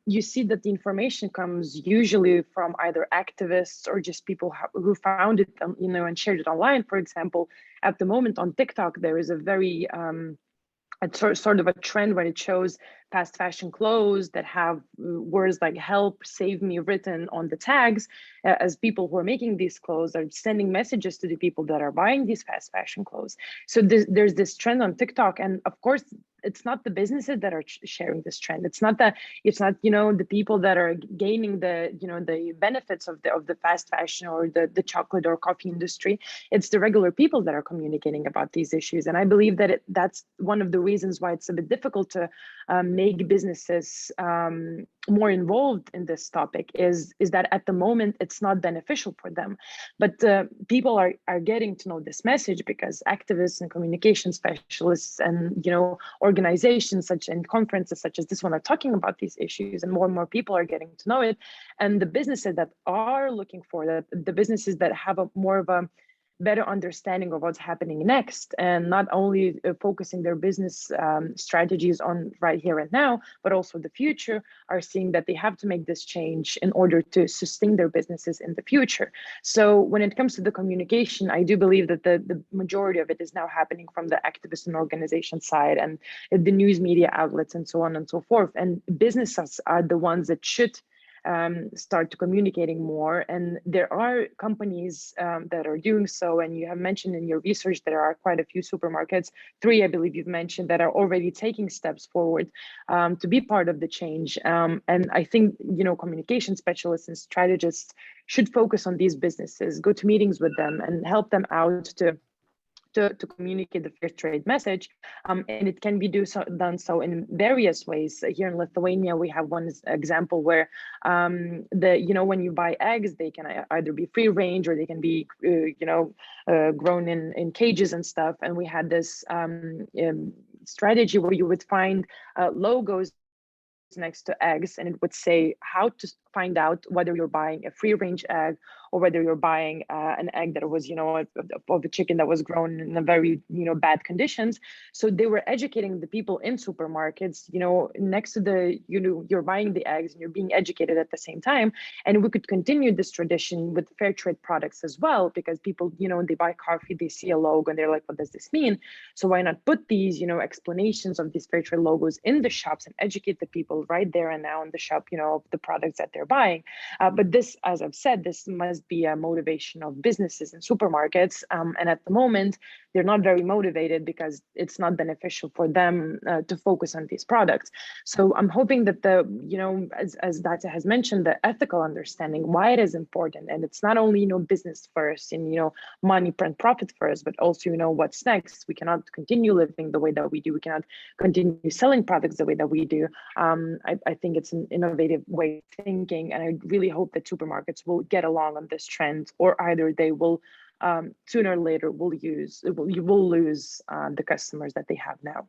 you see that the information comes usually from either activists or just people who found it, and shared it online. For example, at the moment on TikTok, there is a very sort of a trend when it shows fast fashion clothes that have words like "help," "save me" written on the tags, as people who are making these clothes are sending messages to the people that are buying these fast fashion clothes. So there's this trend on TikTok, and of course it's not the businesses that are sharing this trend. It's not the people that are gaining the benefits of the fast fashion or the chocolate or coffee industry. It's the regular people that are communicating about these issues. And I believe that that's one of the reasons why it's a bit difficult to make businesses more involved in this topic, is that at the moment it's not beneficial for them. But people are getting to know this message, because activists and communication specialists and organizations and conferences such as this one are talking about these issues, and more people are getting to know it. And the businesses that are looking for that, the businesses that have more of a better understanding of what's happening next, and not only focusing their business strategies on right here and now, but also the future, are seeing that they have to make this change in order to sustain their businesses in the future. So when it comes to the communication, I do believe that the majority of it is now happening from the activist and organization side, and the news media outlets and so on and so forth. And businesses are the ones that should start communicating more. And there are companies that are doing so. And you have mentioned in your research, there are quite a few supermarkets, 3, I believe you've mentioned, that are already taking steps forward to be part of the change. And I think, communication specialists and strategists should focus on these businesses, go to meetings with them and help them out to communicate the fair trade message. And it can be done so in various ways. Here in Lithuania, we have one example where when you buy eggs, they can either be free range or they can be grown in cages and stuff. And we had this strategy where you would find logos next to eggs, and it would say find out whether you're buying a free range egg or whether you're buying an egg that was, of a chicken that was grown in a very, bad conditions. So they were educating the people in supermarkets, next to the, you're buying the eggs and you're being educated at the same time. And we could continue this tradition with fair trade products as well, because people, they buy coffee, they see a logo and they're like, what does this mean? So why not put these, explanations of these fair trade logos in the shops and educate the people right there and now in the shop, of the products that they're buying. But this, as I've said, this must be a motivation of businesses and supermarkets. And at the moment, they're not very motivated because it's not beneficial for them to focus on these products. So I'm hoping that as Data has mentioned, the ethical understanding why it is important, and it's not only business first and money and profit first, but also what's next. We cannot continue living the way that we do. We cannot continue selling products the way that we do. I think it's an innovative way of thinking, and I really hope that supermarkets will get along on this trend, or either they will sooner or later you will lose the customers that they have now.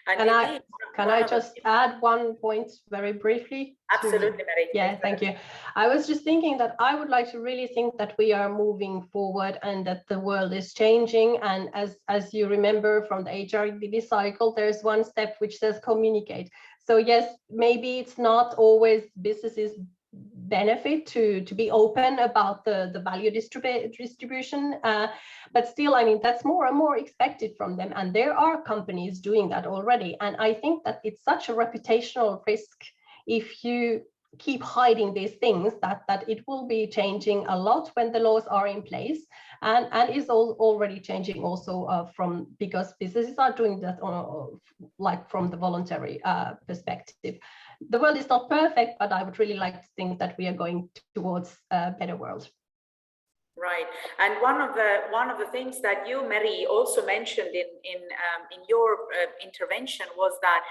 And can I just add one point very briefly? Absolutely, Mary. Yeah, thank you. I was just thinking that I would like to really think that we are moving forward and that the world is changing. And as you remember from the HRDD cycle, there's one step which says communicate. So yes, maybe it's not always businesses benefit to be open about the value distribution, but still, I mean, that's more and more expected from them, and there are companies doing that already. And I think that it's such a reputational risk if you keep hiding these things, that it will be changing a lot when the laws are in place, and is already changing also because businesses are doing that like from the voluntary perspective. The world is not perfect, but I would really like to think that we are going towards a better world. Right, and one of the things that you, Mary, also mentioned in your intervention was that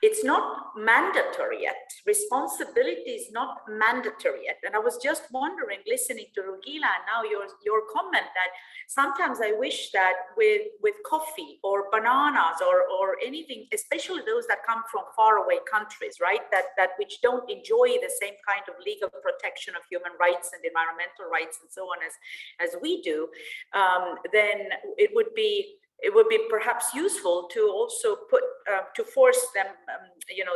it's not mandatory yet. Responsibility is not mandatory yet. And I was just wondering, listening to Rugila and now your comment, that sometimes I wish that with coffee or bananas or anything, especially those that come from faraway countries, right, that which don't enjoy the same kind of legal protection of human rights and environmental rights and so on as we do, then it would be perhaps useful to also put to force them,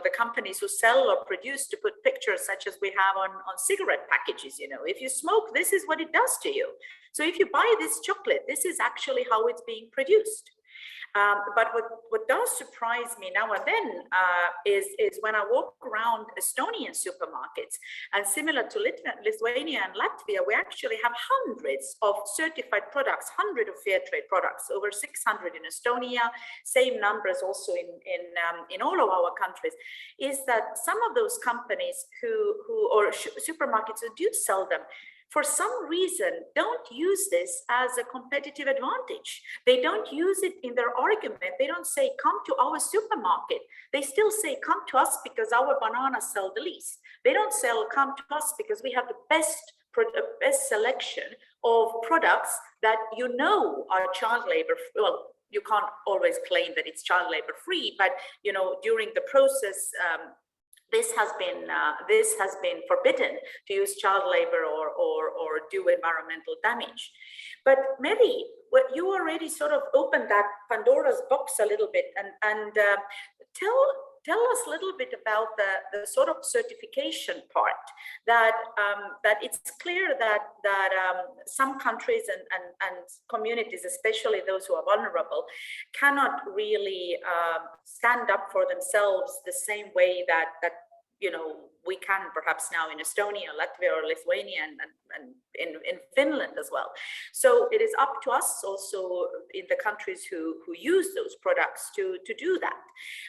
the companies who sell or produce, to put pictures such as we have on cigarette packages. If you smoke, this is what it does to you. So if you buy this chocolate, this is actually how it's being produced. But what does surprise me now and then is when I walk around Estonian supermarkets, and similar to Lithuania and Latvia, we actually have hundreds of certified products, hundreds of fair trade products, over 600 in Estonia, same numbers also in all of our countries, is that some of those companies or supermarkets who do sell them, for some reason, don't use this as a competitive advantage. They don't use it in their argument. They don't say, come to our supermarket. They still say, come to us because our bananas sell the least. They don't say, come to us because we have the best selection of products that are child labor. Well, you can't always claim that it's child labor free, but during the process, this has been forbidden to use child labor or do environmental damage. But Mary, you already sort of opened that Pandora's box a little bit, and tell us a little bit about the sort of certification part. That it's clear that some countries and communities, especially those who are vulnerable, cannot really stand up for themselves the same way that we can perhaps now in Estonia, Latvia, or Lithuania, and in Finland as well. So it is up to us also in the countries who use those products to do that.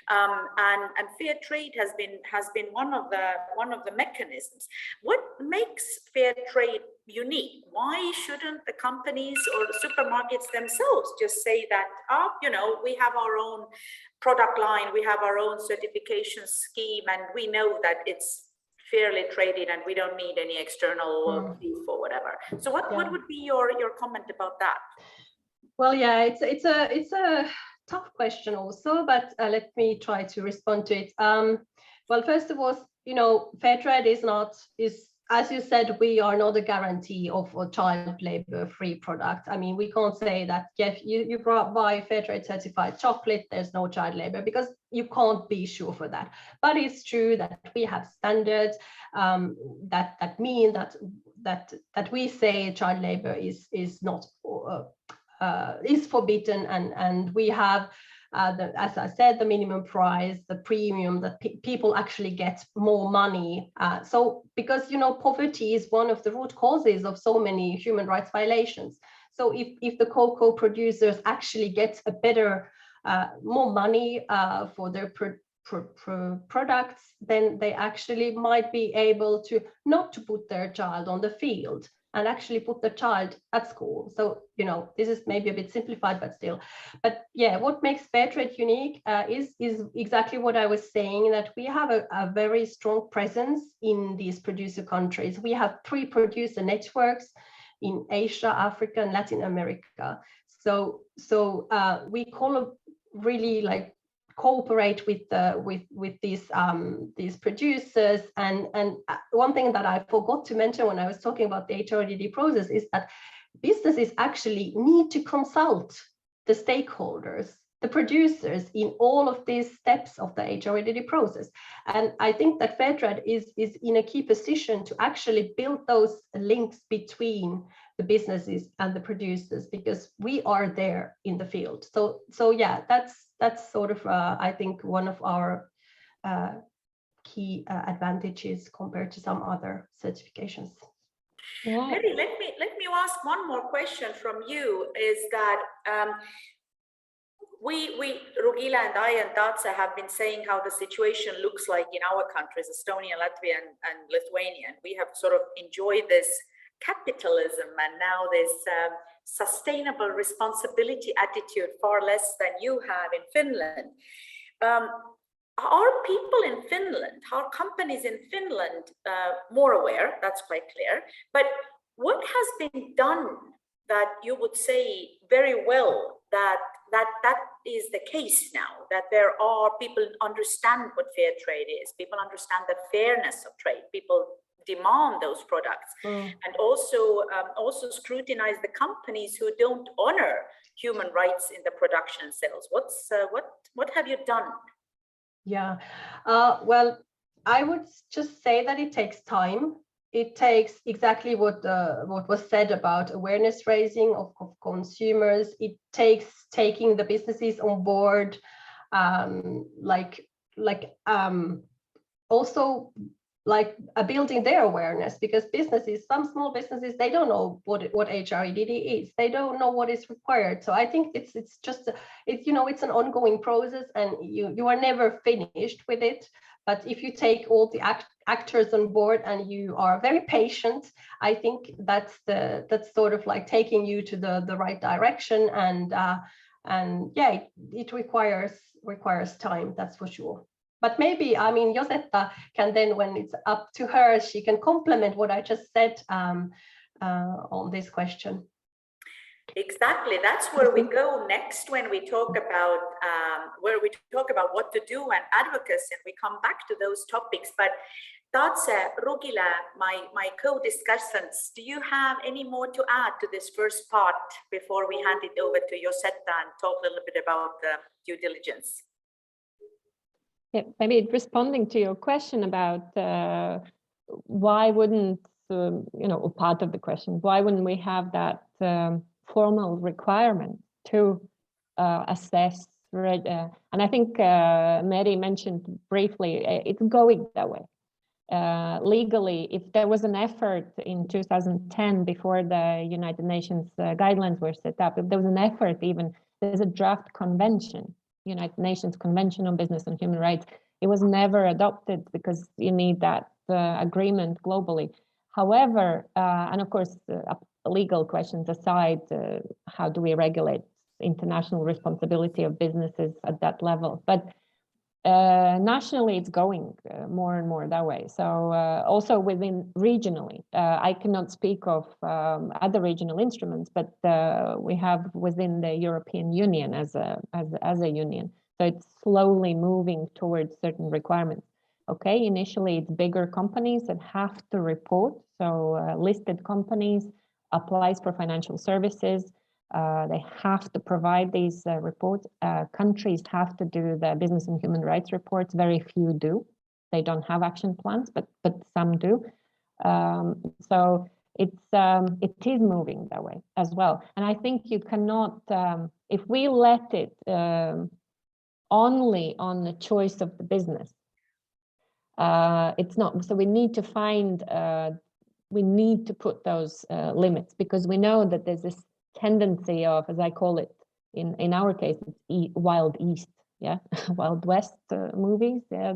And fair trade has been one of the mechanisms. What makes fair trade unique? Why shouldn't the companies or the supermarkets themselves just say that, we have our own product line, we have our own certification scheme, and we know that it's fairly traded and we don't need any external proof or whatever. So what would be your comment about that? Well, yeah, it's a tough question also, but let me try to respond to it. Well, first of all, you know, fair trade is not, as you said, we are not a guarantee of a child labor-free product. I mean, we can't say that, yeah, you buy fair trade certified chocolate, there's no child labor, because you can't be sure for that. But it's true that we have standards that mean that we say child labor is not is forbidden, and we have as I said, the minimum price, the premium, that people actually get more money. So because, you know, poverty is one of the root causes of so many human rights violations. So if the cocoa producers actually get a better, more money for their products, then they actually might be able to not to put their child on the field and actually put the child at school. So, you know, this is maybe a bit simplified, but still. But yeah, what makes fair trade unique is exactly what I was saying, that we have a very strong presence in these producer countries. We have 3 producer networks in Asia, Africa, and Latin America. So we really like cooperate with these producers, and one thing that I forgot to mention when I was talking about the HRDD process is that businesses actually need to consult the stakeholders, the producers, in all of these steps of the HRDD process. And I think that fair trade is in a key position to actually build those links between the businesses and the producers, because we are there in the field. So yeah, that's sort of I think one of our key advantages compared to some other certifications. Yeah. Mary, let me ask one more question from you. Is that we Rugila and I and Dace have been saying how the situation looks like in our countries, Estonia, Latvia, and Lithuania. And we have sort of enjoyed this capitalism and now this sustainable responsibility attitude far less than you have in Finland. Are people in Finland, are companies in Finland more aware? That's quite clear. But what has been done that you would say very well that is the case now, that there are people understand what fair trade is, people understand the fairness of trade, people demand those products, and also scrutinize the companies who don't honor human rights in the production and sales. What have you done? Yeah, well, I would just say that it takes time. It takes exactly what was said about awareness raising of consumers. It takes taking the businesses on board, also like building their awareness, because businesses, some small businesses, they don't know what HRDD is. They don't know what is required. So I think it's an ongoing process, and you are never finished with it. But if you take all the actors on board and you are very patient, I think that's sort of like taking you to the right direction. And yeah, it requires time, that's for sure. But maybe, I mean, Josetta can then, when it's up to her, she can complement what I just said on this question. Exactly, that's where we go next when we talk about what to do and advocacy, and we come back to those topics. But Dace, Rugila, my co-discussants, do you have any more to add to this first part before we hand it over to Josetta and talk a little bit about due diligence? Yeah, maybe responding to your question about why wouldn't, part of the question, why wouldn't we have that formal requirement to assess, and I think Mary mentioned briefly, it's going that way. Legally, if there was an effort in 2010, before the United Nations guidelines were set up, if there was an effort, even there's a draft convention, United Nations Convention on Business and Human Rights. It was never adopted because you need that agreement globally. However, and of course, legal questions aside, how do we regulate international responsibility of businesses at that level? But nationally, it's going more and more that way. So also within regionally, I cannot speak of other regional instruments, but we have within the European Union as a union. So it's slowly moving towards certain requirements. Okay, initially it's bigger companies that have to report. So listed companies applies for financial services. They have to provide these reports. Countries have to do the business and human rights reports. Very few do. They don't have action plans, but some do. So it is moving that way as well. And I think you cannot, if we let it only on the choice of the business, it's not. So we need to find, we need to put those limits, because we know that there's this tendency of, as I call it, in our case, it's Wild East, yeah, Wild West movies, yeah,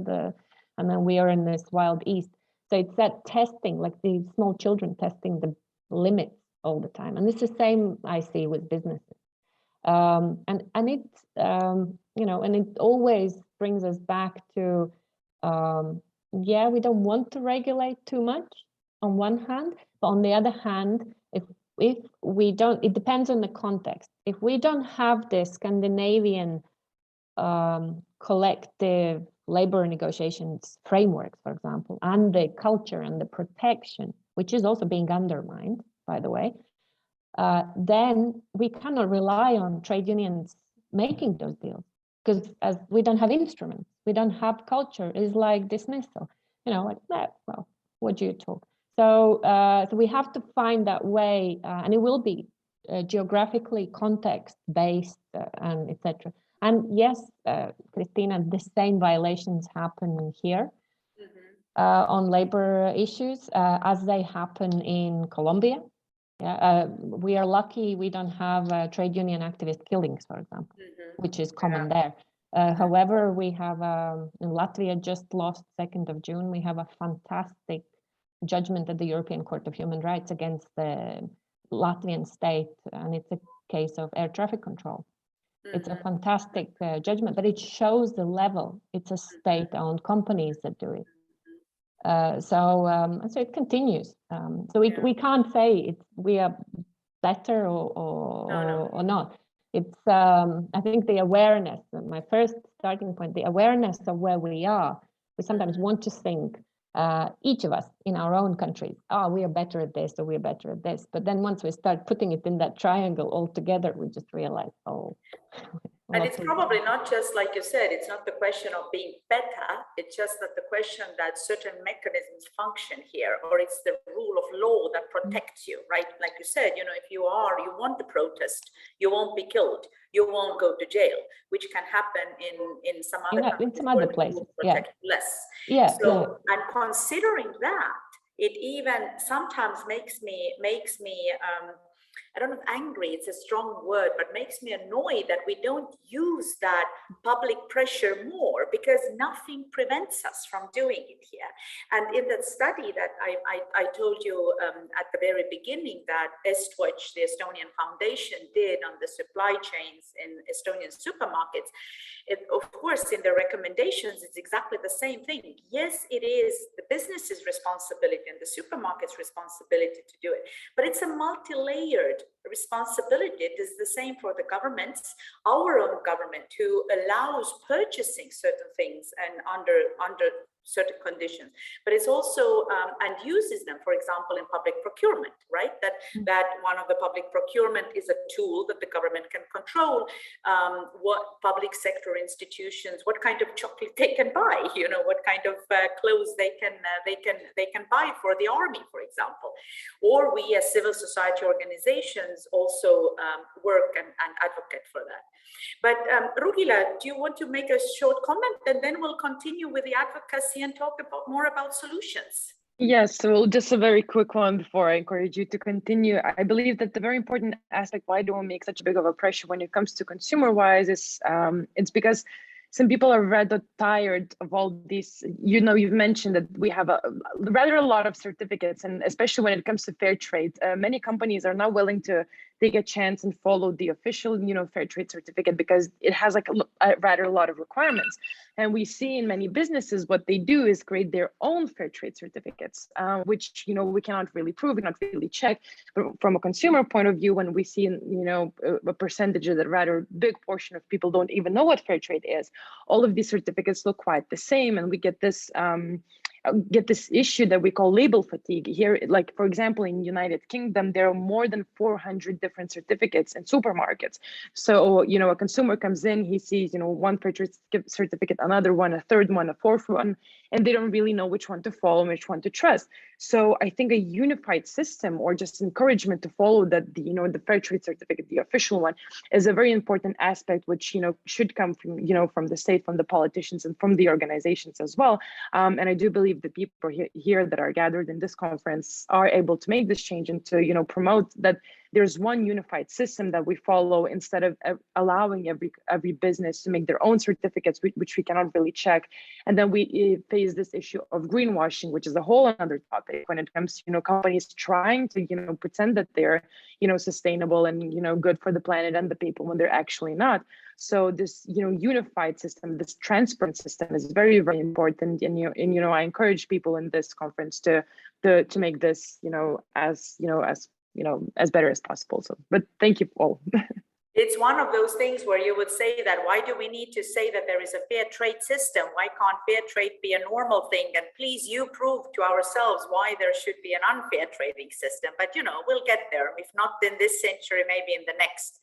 and then we are in this Wild East. So it's that testing, like the small children testing the limits all the time. And it's the same I see with businesses. And it, you know, and it always brings us back to, yeah, we don't want to regulate too much on one hand, but on the other hand, if we don't, it depends on the context. If we don't have the Scandinavian collective labor negotiations frameworks, for example, and the culture and the protection, which is also being undermined, by the way, then we cannot rely on trade unions making those deals, because as we don't have instruments, we don't have culture. It's like dismissal, you know, like, well, what do you talk? So, so we have to find that way, and it will be geographically context-based and etc. And yes, Christina, the same violations happen here on labor issues as they happen in Colombia. Yeah, we are lucky we don't have trade union activist killings, for example, which is common there. However, we have in Latvia just lost 2nd of June. We have a fantastic judgment at the European Court of Human Rights against the Latvian state, and it's a case of air traffic control. It's a fantastic judgment, but it shows the level. It's a state-owned companies that do it. So it continues. So we can't say we are better or not. It's I think the awareness, my first starting point, the awareness of where we are. We sometimes want to think, each of us in our own countries, we are better at this or we're better at this. But then once we start putting it in that triangle all together, we just realize, and it's probably not just like you said, it's not the question of being better, it's just that the question that certain mechanisms function here, or it's the rule of law that protects you, right? Like you said, you know, if you want to protest, you won't be killed, you won't go to jail, which can happen in some other countries, in some other places, less. Yeah. So, and considering that, it even sometimes makes me I don't know if angry, it's a strong word, but makes me annoyed that we don't use that public pressure more, because nothing prevents us from doing it here. And in that study that I told you at the very beginning that Estwatch, the Estonian foundation, did on the supply chains in Estonian supermarkets, of course, in the recommendations, it's exactly the same thing. Yes, it is the business's responsibility and the supermarket's responsibility to do it, but it's a multi-layered responsibility. It is the same for the governments, our own government, who allows purchasing certain things and under certain conditions, but it's also and uses them, for example, in public procurement, right? That one of the public procurement is a tool that the government can control what public sector institutions, what kind of chocolate they can buy, you know, what kind of clothes they can buy for the army, for example. Or we as civil society organizations also work and advocate for that. But Rugila, do you want to make a short comment, and then we'll continue with the advocacy and talk more about solutions? Yes, so just a very quick one before I encourage you to continue. I believe that the very important aspect why do we make such a big of a pressure when it comes to consumer-wise is it's because some people are rather tired of all these, you know, you've mentioned that we have rather a lot of certificates, and especially when it comes to fair trade, many companies are not willing to take a chance and follow the official, you know, fair trade certificate because it has like rather a lot of requirements. And we see in many businesses what they do is create their own fair trade certificates, which we cannot really prove, we cannot really check. But from a consumer point of view, when we see a percentage that rather big portion of people don't even know what fair trade is, all of these certificates look quite the same, and we get this issue that we call label fatigue here. Like, for example, in United Kingdom, there are more than 400 different certificates in supermarkets. So, a consumer comes in, he sees, one fair trade certificate, another one, a third one, a fourth one, and they don't really know which one to follow and which one to trust. So I think a unified system, or just encouragement to follow that, the fair trade certificate, the official one, is a very important aspect, which, should come from, from the state, from the politicians, and from the organizations as well. And I do believe the people here that are gathered in this conference are able to make this change and to, promote that there's one unified system that we follow, instead of allowing every business to make their own certificates, which we cannot really check. And then we face this issue of greenwashing, which is a whole other topic when it comes to, companies trying to, pretend that they're, sustainable and, good for the planet and the people, when they're actually not. So this, unified system, this transparent system is very, very important. And I encourage people in this conference to make this, as better as possible. So, but thank you all. It's one of those things where you would say that, why do we need to say that there is a fair trade system? Why can't fair trade be a normal thing? And please, you prove to ourselves why there should be an unfair trading system. But, we'll get there. If not in this century, maybe in the next.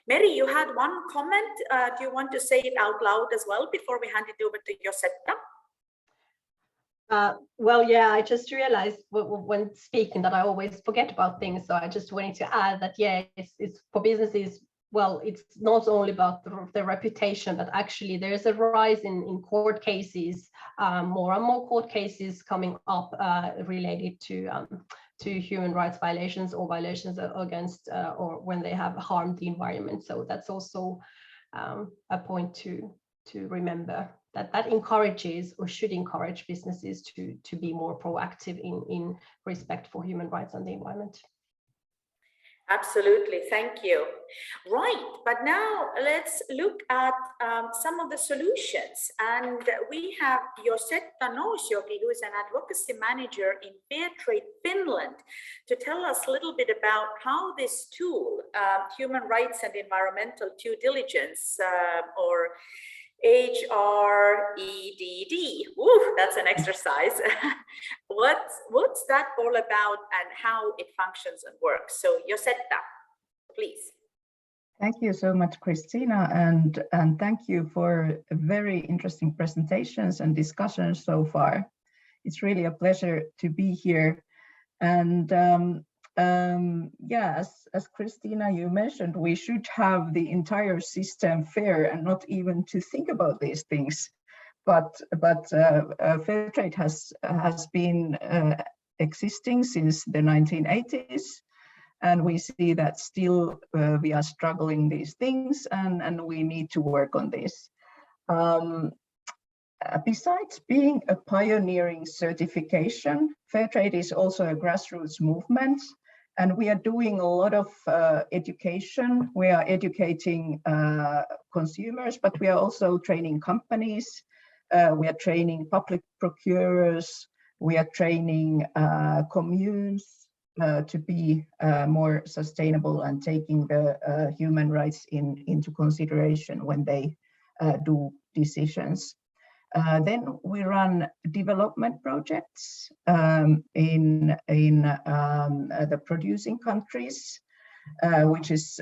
Mary, you had one comment. Do you want to say it out loud as well before we hand it over to Josetta? Well, yeah, I just realized when speaking that I always forget about things. So I just wanted to add that, yeah, it's for businesses. Well, it's not only about the reputation, but actually there is a rise in court cases, more and more court cases coming up related to human rights violations or violations against or when they have harmed the environment. So that's also a point to remember, that encourages, or should encourage, businesses to be more proactive in respect for human rights and the environment. Absolutely, thank you. Right, but now let's look at some of the solutions. And we have Josetta Nousjoki, who is an advocacy manager in Fairtrade Finland, to tell us a little bit about how this tool, human rights and environmental due diligence, or HREDD. Ooh, that's an exercise. What's that all about, and how it functions and works? So Josetta, please. Thank you so much, Christina, and thank you for very interesting presentations and discussions so far. It's really a pleasure to be here. And yeah, as Christina, you mentioned, we should have the entire system fair and not even to think about these things. But fair trade has been existing since the 1980s, and we see that still we are struggling these things, and we need to work on this. Besides being a pioneering certification, fair trade is also a grassroots movement. And we are doing a lot of education. We are educating consumers, but we are also training companies. We are training public procurers. We are training communes to be more sustainable and taking the human rights into consideration when they do decisions. Then we run development projects in the producing countries, which is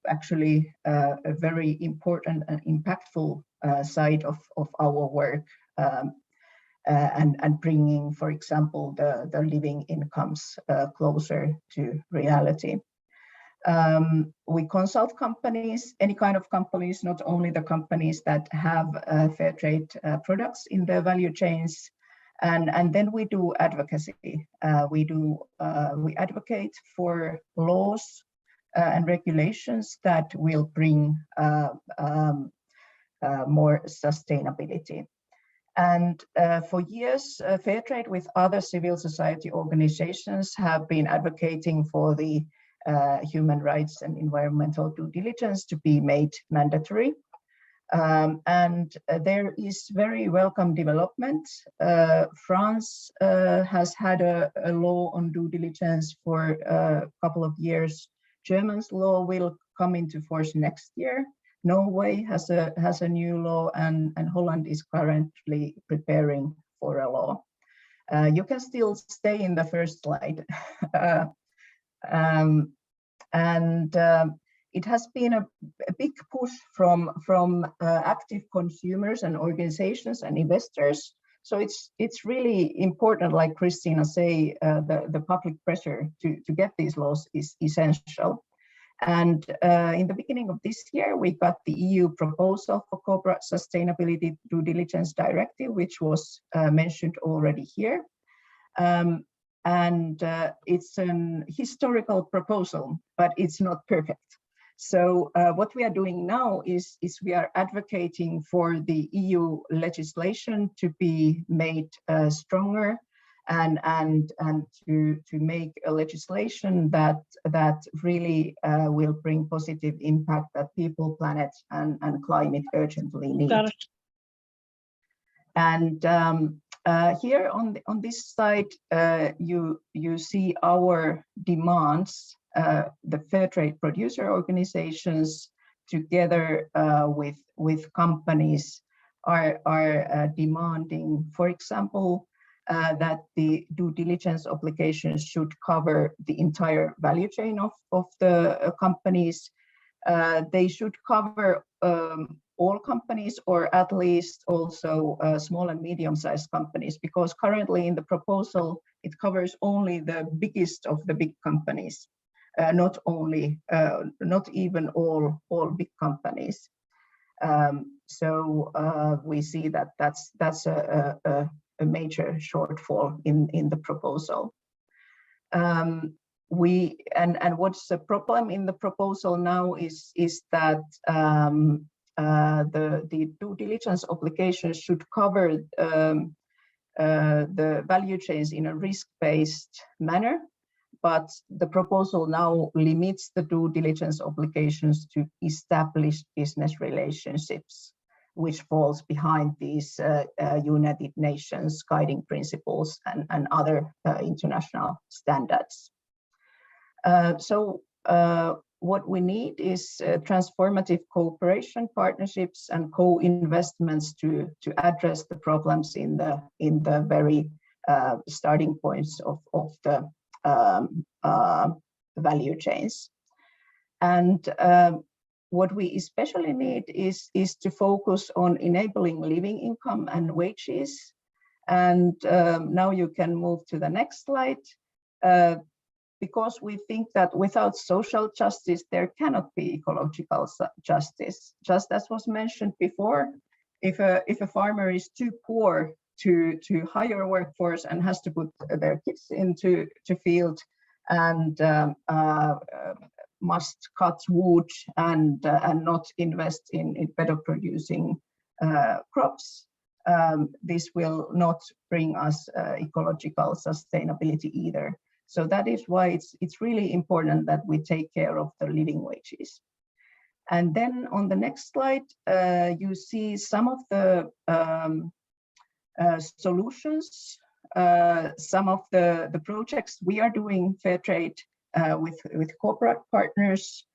actually a very important and impactful side of our work, and bringing, for example, the living incomes closer to reality. We consult companies, any kind of companies, not only the companies that have fair trade products in their value chains, and then we do advocacy. We advocate for laws and regulations that will bring more sustainability. And for years, fair trade with other civil society organizations have been advocating for the human rights and environmental due diligence to be made mandatory. And there is very welcome development. France has had a law on due diligence for a couple of years. German's law will come into force next year. Norway has a new law, and Holland is currently preparing for a law. You can still stay in the first slide. It has been a big push from active consumers and organizations and investors. So it's really important, like Christina say, the public pressure to get these laws is essential. And in the beginning of this year, we got the EU proposal for corporate sustainability due diligence directive, which was mentioned already here. It's an historical proposal, but it's not perfect. So what we are doing now is we are advocating for the EU legislation to be made stronger and to make a legislation that really will bring positive impact that people, planet, and climate urgently need. And here on this slide, you see our demands. The fair trade producer organizations, together with companies, are demanding, for example, that the due diligence obligations should cover the entire value chain of the companies. They should cover all companies, or at least also small and medium-sized companies, because currently in the proposal, it covers only the biggest of the big companies, not even all big companies. So we see that that's a major shortfall in the proposal. What's the problem in the proposal now is that the due diligence obligations should cover the value chains in a risk-based manner, but the proposal now limits the due diligence obligations to established business relationships, which falls behind these United Nations guiding principles and other international standards. So what we need is transformative cooperation, partnerships, and co-investments to address the problems in the very starting points of the value chains. And what we especially need is to focus on enabling living income and wages. And now you can move to the next slide. Because we think that without social justice, there cannot be ecological justice. Just as was mentioned before, if a farmer is too poor to hire a workforce and has to put their kids into field and must cut wood and not invest in better producing crops, this will not bring us ecological sustainability either. So that is why it's really important that we take care of the living wages. And then on the next slide, you see some of the solutions, some of the projects we are doing fair trade with corporate partners.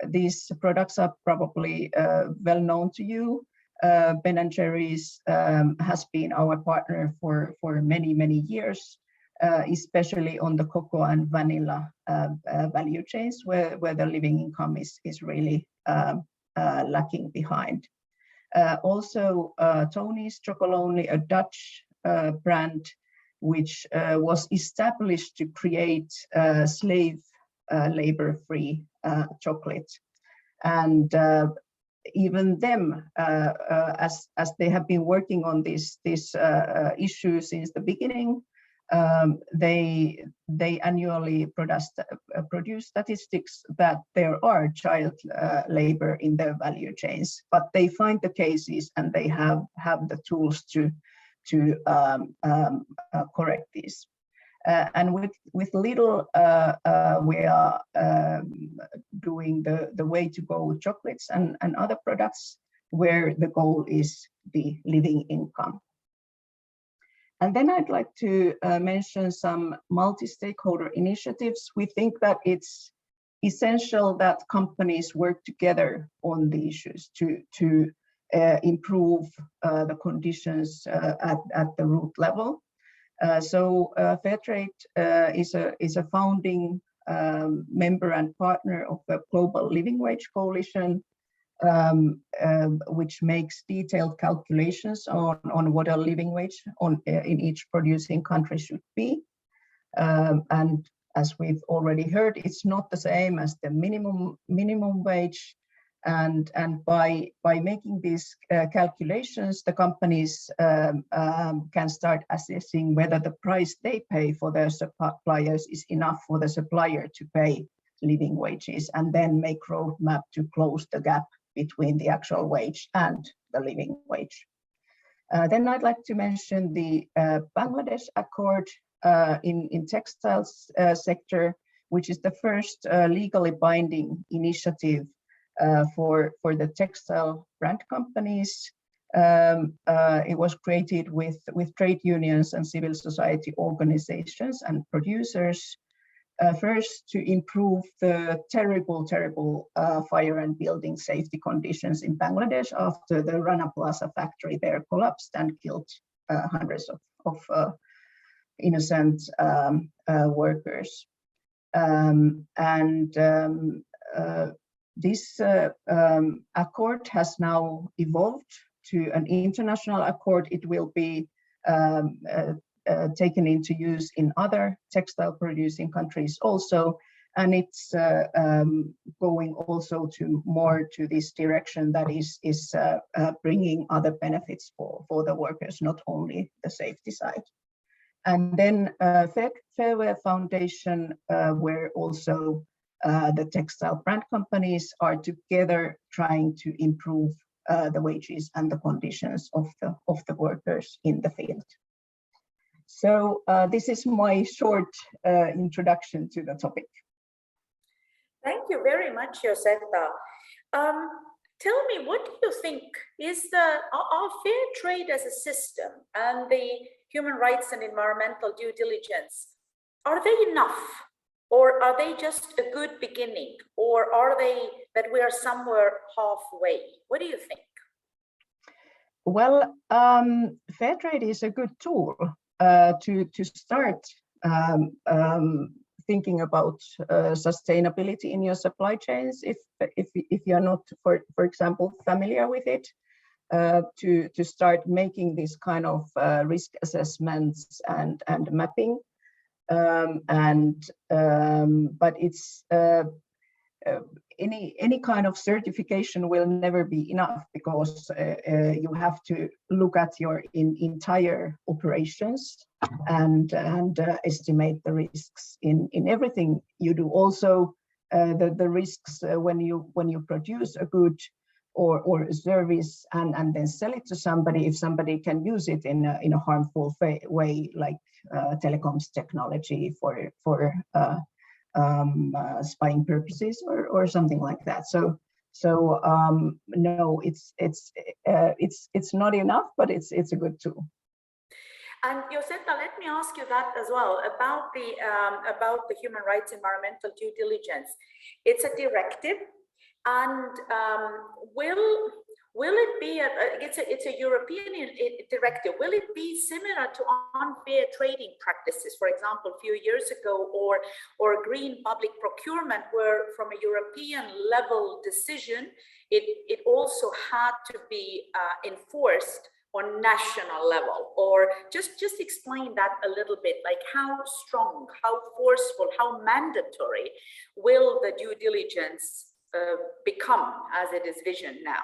These products are probably well known to you. Ben & Jerry's has been our partner for many, many years. Especially on the cocoa and vanilla value chains, where the living income is really lacking behind. Also, Tony's Chocolonely, a Dutch brand, which was established to create slave labor-free chocolate. And even them, as they have been working on this issue since the beginning, they annually produce statistics that there are child labor in their value chains, but they find the cases and they have the tools to correct this. And with Lidl, we are doing the way to go chocolates and other products. where the goal is the living income. And then I'd like to mention some multi-stakeholder initiatives. We think that it's essential that companies work together on the issues to improve the conditions at the root level. So Fairtrade is a founding member and partner of the Global Living Wage Coalition, which makes detailed calculations on what a living wage in each producing country should be. And as we've already heard, it's not the same as the minimum wage. And by making these calculations, the companies can start assessing whether the price they pay for their suppliers is enough for the supplier to pay living wages, and then make roadmap to close the gap between the actual wage and the living wage. Then I'd like to mention the Bangladesh Accord in textiles sector, which is the first legally binding initiative for the textile brand companies. It was created with trade unions and civil society organizations and producers, first to improve the terrible fire and building safety conditions in Bangladesh after the Rana Plaza factory there collapsed and killed hundreds of innocent workers. This accord has now evolved to an international accord. It will be taken into use in other textile producing countries also, and it's going also more to this direction that is bringing other benefits for the workers, not only the safety side. And then Fairware Foundation, where also the textile brand companies are together trying to improve the wages and the conditions of the workers in the field. So this is my short introduction to the topic. Thank you very much, Josetta. Tell me, what do you think is our fair trade as a system and the human rights and environmental due diligence, are they enough? Or are they just a good beginning? Or are they that we are somewhere halfway? What do you think? Well, fair trade is a good tool to start thinking about sustainability in your supply chains. If you're not, for example, familiar with it, to start making this kind of risk assessments and mapping. But it's any kind of certification will never be enough, because you have to look at your entire operations and estimate the risks in everything you do. Also, the risks when you produce a good or a service and then sell it to somebody, if somebody can use it in a harmful way, like telecoms technology for spying purposes or something like that. So no, it's not enough, but it's a good tool. And Josetta, let me ask you that as well about the human rights environmental due diligence. It's a directive, and will it be it's a European directive? Will it be similar to unfair trading practices, for example, a few years ago, or green public procurement, where from a European level decision, it also had to be enforced on national level? Or just explain that a little bit, like how strong, how forceful, how mandatory will the due diligence become as it is visioned now?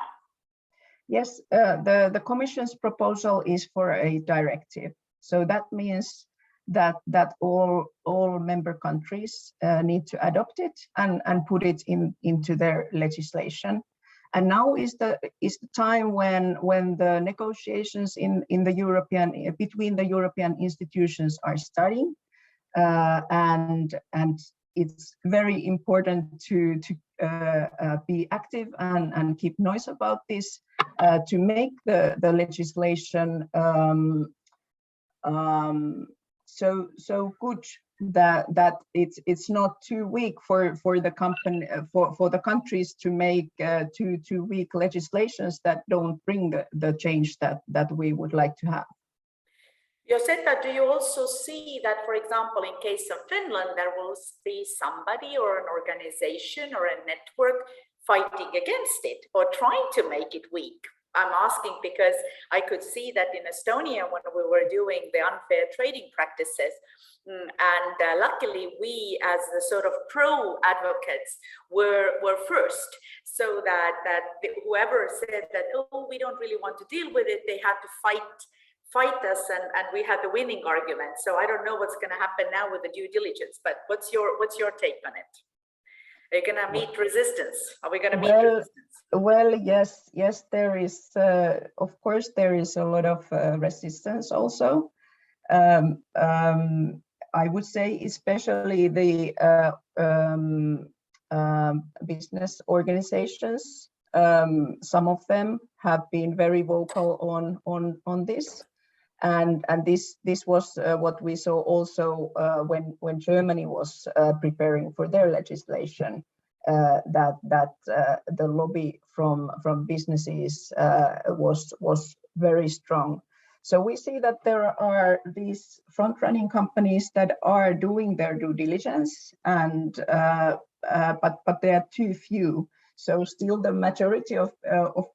Yes, the Commission's proposal is for a directive. So that means that all member countries need to adopt it and put it into their legislation. And now is the time when the negotiations in the between the European institutions are starting, and it's very important to be active and keep noise about this to make the legislation so good that it's not too weak for the company for the countries to make too weak legislations that don't bring the change that we would like to have. Josetta, do you also see that, for example, in case of Finland, there will be somebody or an organization or a network fighting against it or trying to make it weak? I'm asking because I could see that in Estonia when we were doing the unfair trading practices, and luckily we as the sort of pro advocates were first, so that whoever said that, oh, we don't really want to deal with it, they had to fight us, and we had the winning argument. So I don't know what's going to happen now with the due diligence, but what's your take on it? Are you going to meet resistance? Are we going to meet resistance? Well, yes, there is, of course, there is a lot of resistance also. I would say especially the business organizations, some of them have been very vocal on this. And this was what we saw also when Germany was preparing for their legislation, that the lobby from businesses was very strong. So we see that there are these front-running companies that are doing their due diligence, and but they are too few. So still the majority of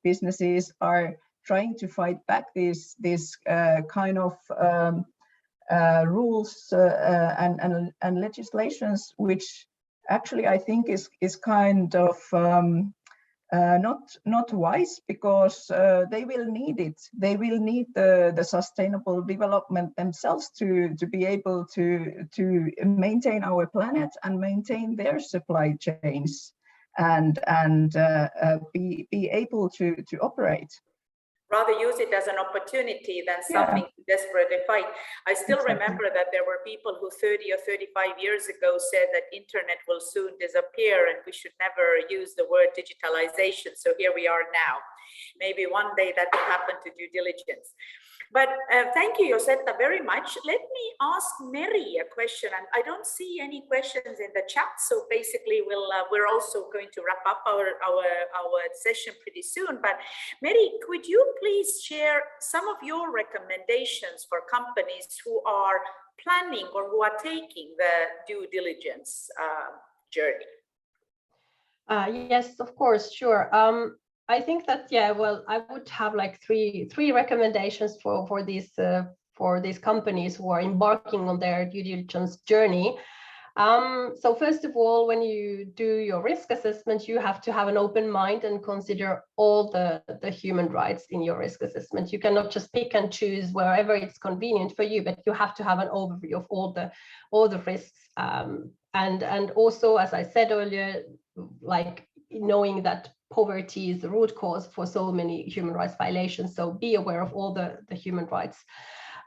businesses are trying to fight back these kind of rules and legislations, which actually I think is kind of not wise, because they will need it. They will need the sustainable development themselves to be able to maintain our planet and maintain their supply chains and be able to operate. Rather use it as an opportunity than something to desperately fight. I still remember that there were people who 30 or 35 years ago said that internet will soon disappear and we should never use the word digitalization. So here we are now. Maybe one day that will happen to due diligence. But thank you, Josetta, very much. Let me ask Mary a question, and I don't see any questions in the chat. So basically, we're also going to wrap up our session pretty soon. But Mary, could you please share some of your recommendations for companies who are planning or who are taking the due diligence journey? Yes, of course, sure. I think that, yeah, well, I would have like three recommendations for these companies who are embarking on their due diligence journey. So first of all, when you do your risk assessment, you have to have an open mind and consider all the human rights in your risk assessment. You cannot just pick and choose wherever it's convenient for you, but you have to have an overview of all the risks. And also, as I said earlier, like knowing that poverty is the root cause for so many human rights violations. So be aware of all the human rights.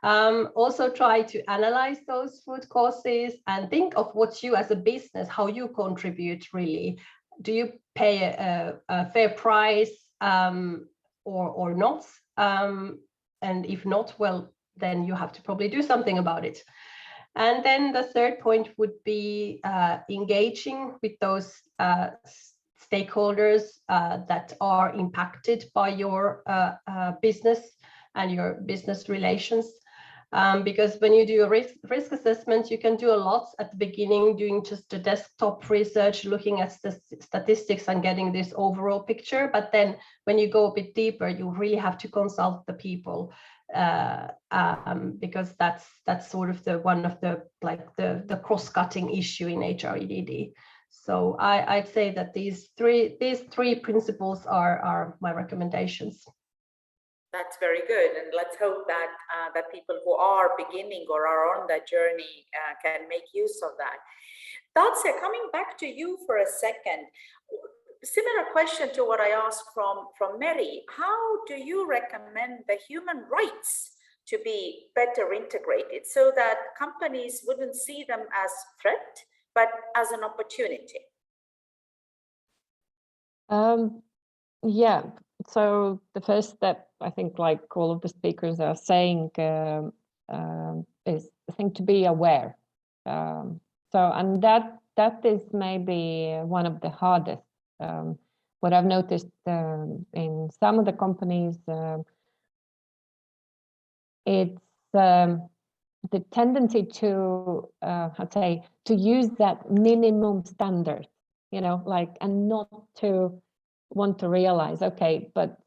Also try to analyze those root causes and think of what you as a business, how you contribute really. Do you pay a fair price or not? And if not, well, then you have to probably do something about it. And then the third point would be engaging with those stakeholders that are impacted by your business and your business relations. Because when you do a risk assessment, you can do a lot at the beginning, doing just a desktop research, looking at the statistics and getting this overall picture. But then when you go a bit deeper, you really have to consult the people, because that's sort of one of the cross-cutting issue in HREDD. So I'd say that these three principles are my recommendations. That's very good, and let's hope that that people who are beginning or are on that journey can make use of that. Dacia, coming back to you for a second, similar question to what I asked from Mary. How do you recommend the human rights to be better integrated so that companies wouldn't see them as threat, but as an opportunity? Yeah, so the first step, I think, like all of the speakers are saying, is I think to be aware. And that is maybe one of the hardest. What I've noticed in some of the companies, it's the tendency to, I'd say, to use that minimum standard, you know, like, and not to want to realize, okay, but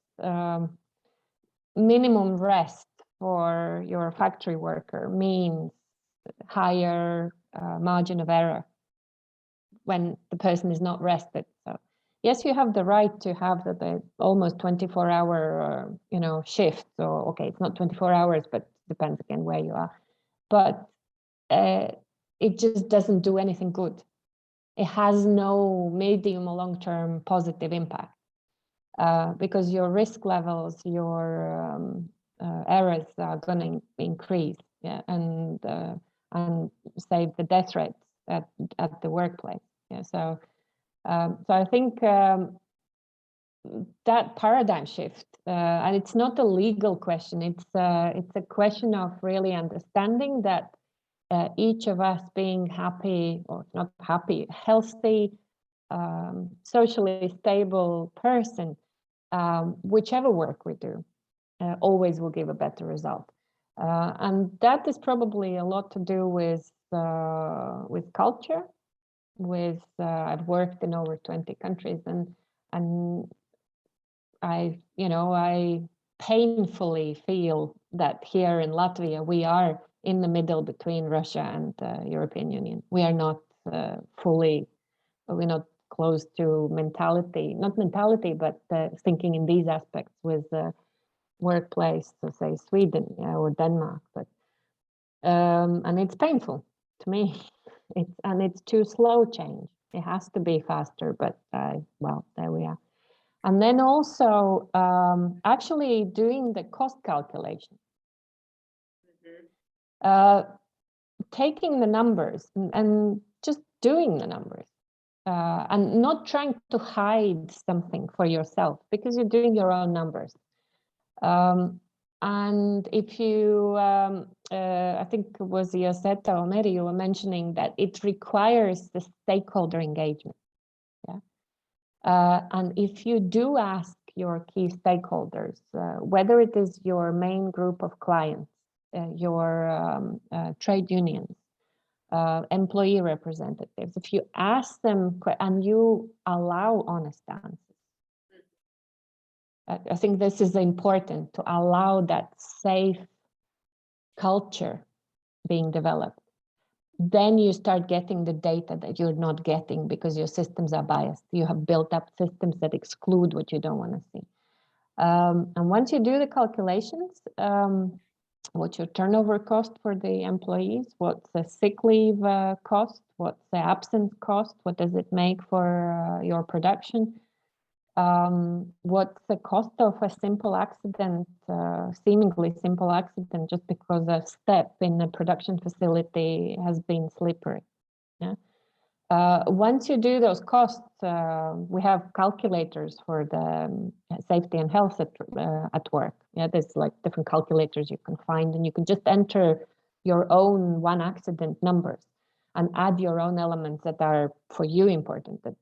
minimum rest for your factory worker means higher margin of error when the person is not rested. So yes, you have the right to have the almost 24-hour, you know, shift. So okay, it's not 24 hours, but depends again where you are. But it just doesn't do anything good. It has no medium or long-term positive impact because your risk levels, your errors are going to increase, yeah, and save the death rates at the workplace. Yeah, so I think that paradigm shift, and it's not a legal question. It's a question of really understanding that each of us being happy or not happy, healthy, socially stable person, whichever work we do, always will give a better result. And that is probably a lot to do with culture. With I've worked in over 20 countries, and I painfully feel that here in Latvia we are in the middle between Russia and the European Union. We are not we're not close to not mentality, but thinking in these aspects with the workplace, so say Sweden, or Denmark. But and it's painful to me. It's too slow change. It has to be faster, but well, there we are. And then also actually doing the cost calculation. Taking the numbers and just doing the numbers and not trying to hide something for yourself because you're doing your own numbers. And if you, I think it was Josetta or Mary, you were mentioning that it requires the stakeholder engagement. Yeah. And if you do ask your key stakeholders, whether it is your main group of clients, your trade unions, employee representatives, if you ask them and you allow honest answers, I think this is important, to allow that safe culture being developed. Then you start getting the data that you're not getting because your systems are biased. You have built up systems that exclude what you don't want to see. And once you do the calculations, what's your turnover cost for the employees? What's the sick leave cost? What's the absence cost? What does it make for your production? What's the cost of a simple accident, seemingly simple accident, just because a step in a production facility has been slippery? Yeah. Once you do those costs, we have calculators for the safety and health at work. Yeah, there's like different calculators you can find, and you can just enter your own one accident numbers and add your own elements that are for you important, that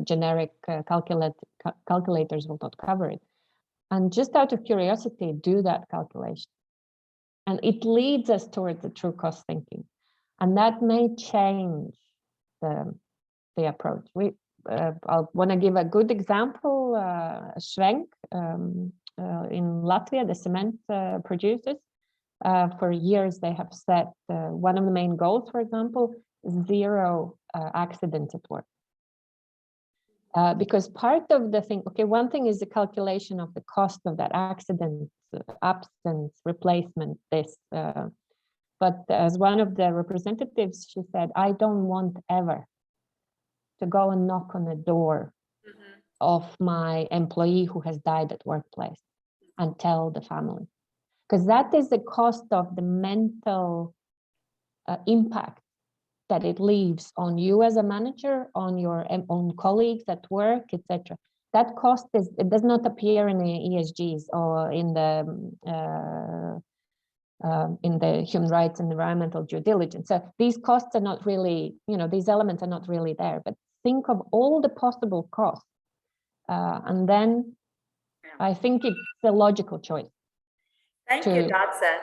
generic calculators will not cover it. And just out of curiosity, do that calculation. And it leads us towards the true cost thinking. And that may change the approach. I want to give a good example. Schwenk in Latvia, the cement producers, for years they have set one of the main goals, for example, 0 accidents at work. Because part of the thing, okay, one thing is the calculation of the cost of that accident, absence, replacement, this. But as one of the representatives, she said, I don't want ever to go and knock on the door of my employee who has died at workplace and tell the family. Because that is the cost of the mental impact that it leaves on you as a manager, on your own colleagues at work, etc. That cost it does not appear in the ESGs or in the human rights and environmental due diligence. So these costs are not really, these elements are not really there. But think of all the possible costs, and then I think it's a logical choice. Thank you, Datsa.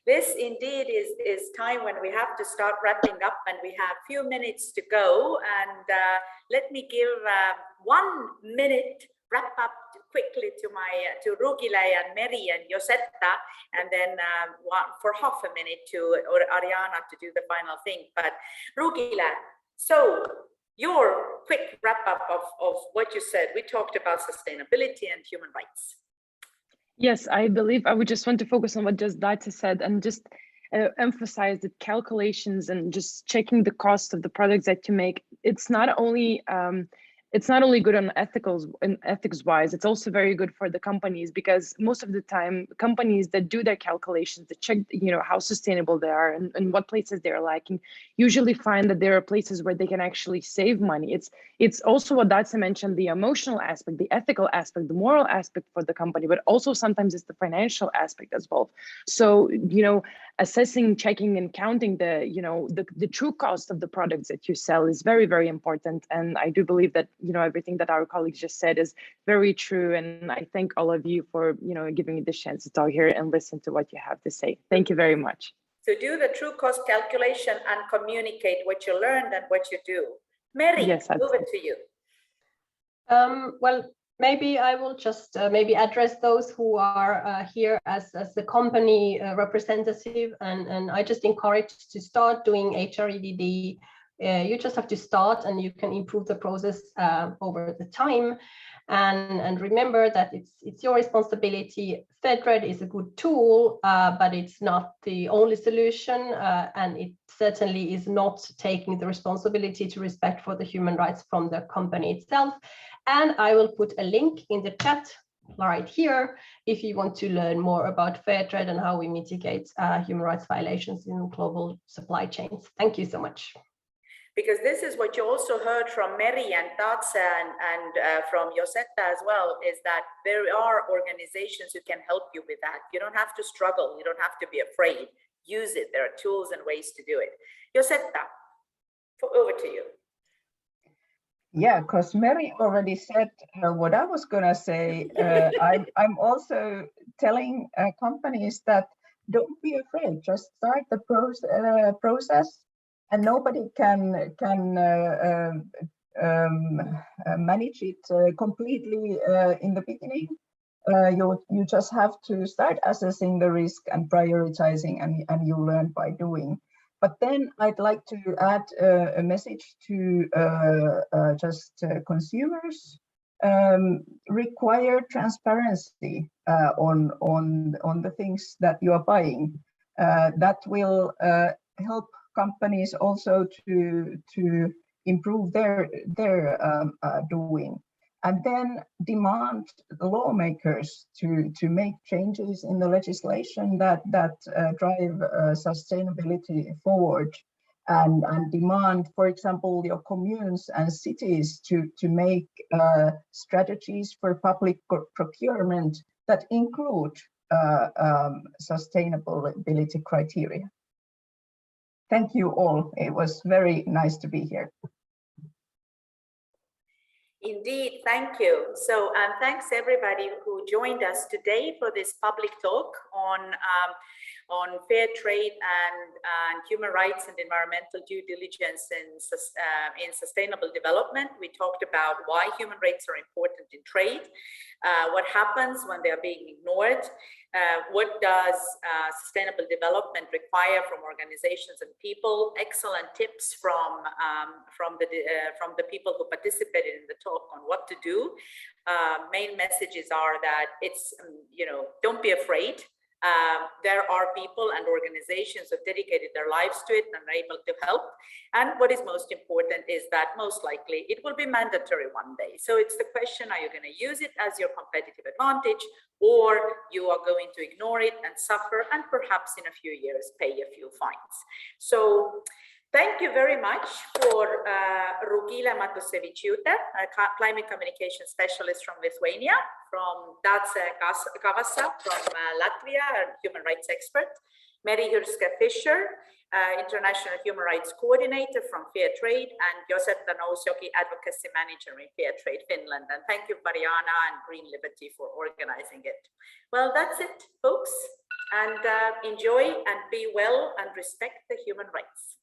This indeed is time when we have to start wrapping up, and we have a few minutes to go. And let me give 1 minute wrap up quickly to Rugile and Meri and Josetta, and then for half a minute to Ariana to do the final thing. But Rugile, so your quick wrap up of what you said. We talked about sustainability and human rights. Yes, I believe I would just want to focus on what just Datsa said and just emphasize that calculations and just checking the cost of the products that you make. It's not only good on ethics wise, it's also very good for the companies, because most of the time companies that do their calculations, that check how sustainable they are and what places they're lacking, usually find that there are places where they can actually save money. It's also what Datsa mentioned, the emotional aspect, the ethical aspect, the moral aspect for the company, but also sometimes it's the financial aspect as well. So assessing, checking, and counting the true cost of the products that you sell is very, very important. And I do believe that everything that our colleagues just said is very true. And I thank all of you for giving me the chance to talk here and listen to what you have to say. Thank you very much. So do the true cost calculation and communicate what you learned and what you do. Meri, yes, over to you. Well, maybe I will just maybe address those who are here as the company representative, and I just encourage to start doing HREDD. You just have to start, and you can improve the process over the time. And remember that it's your responsibility. FedRed is a good tool, but it's not the only solution, and it certainly is not taking the responsibility to respect for the human rights from the company itself. And I will put a link in the chat right here if you want to learn more about fair trade and how we mitigate human rights violations in global supply chains. Thank you so much. Because this is what you also heard from Meri and Datsa and from Josetta as well, is that there are organizations who can help you with that. You don't have to struggle. You don't have to be afraid. Use it. There are tools and ways to do it. Josetta, over to you. Yeah, because Meri already said what I was going to say. I'm also telling companies that don't be afraid. Just start the process. And nobody can manage it completely in the beginning. You just have to start assessing the risk and prioritizing, and you learn by doing. But then I'd like to add a message to consumers. Require transparency on the things that you are buying. That will help companies also to improve their doing, and then demand lawmakers to make changes in the legislation that drive sustainability forward, and demand, for example, your communes and cities to make strategies for public procurement that include sustainability criteria. Thank you all. It was very nice to be here. Indeed, thank you. So, and thanks everybody who joined us today for this public talk on fair trade and human rights and environmental due diligence in sustainable development. We talked about why human rights are important in trade, what happens when they are being ignored, what does sustainable development require from organizations and people. Excellent tips from the people who participated in the talk on what to do. Main messages are that it's, don't be afraid. There are people and organizations who have dedicated their lives to it and are able to help. And what is most important is that most likely it will be mandatory one day. So it's the question, are you going to use it as your competitive advantage, or you are going to ignore it and suffer and perhaps in a few years pay a few fines? So Thank you very much for Rugila Matuseviciūtė, a climate communication specialist from Lithuania, from Dace Kavasa from Latvia, a human rights expert, Mary Hyrska Fischer, International Human Rights Coordinator from Fair Trade, and Josetta Nousioki, Advocacy Manager in Fair Trade Finland. And thank you, Mariana and Green Liberty, for organizing it. Well, that's it, folks. And enjoy and be well and respect the human rights.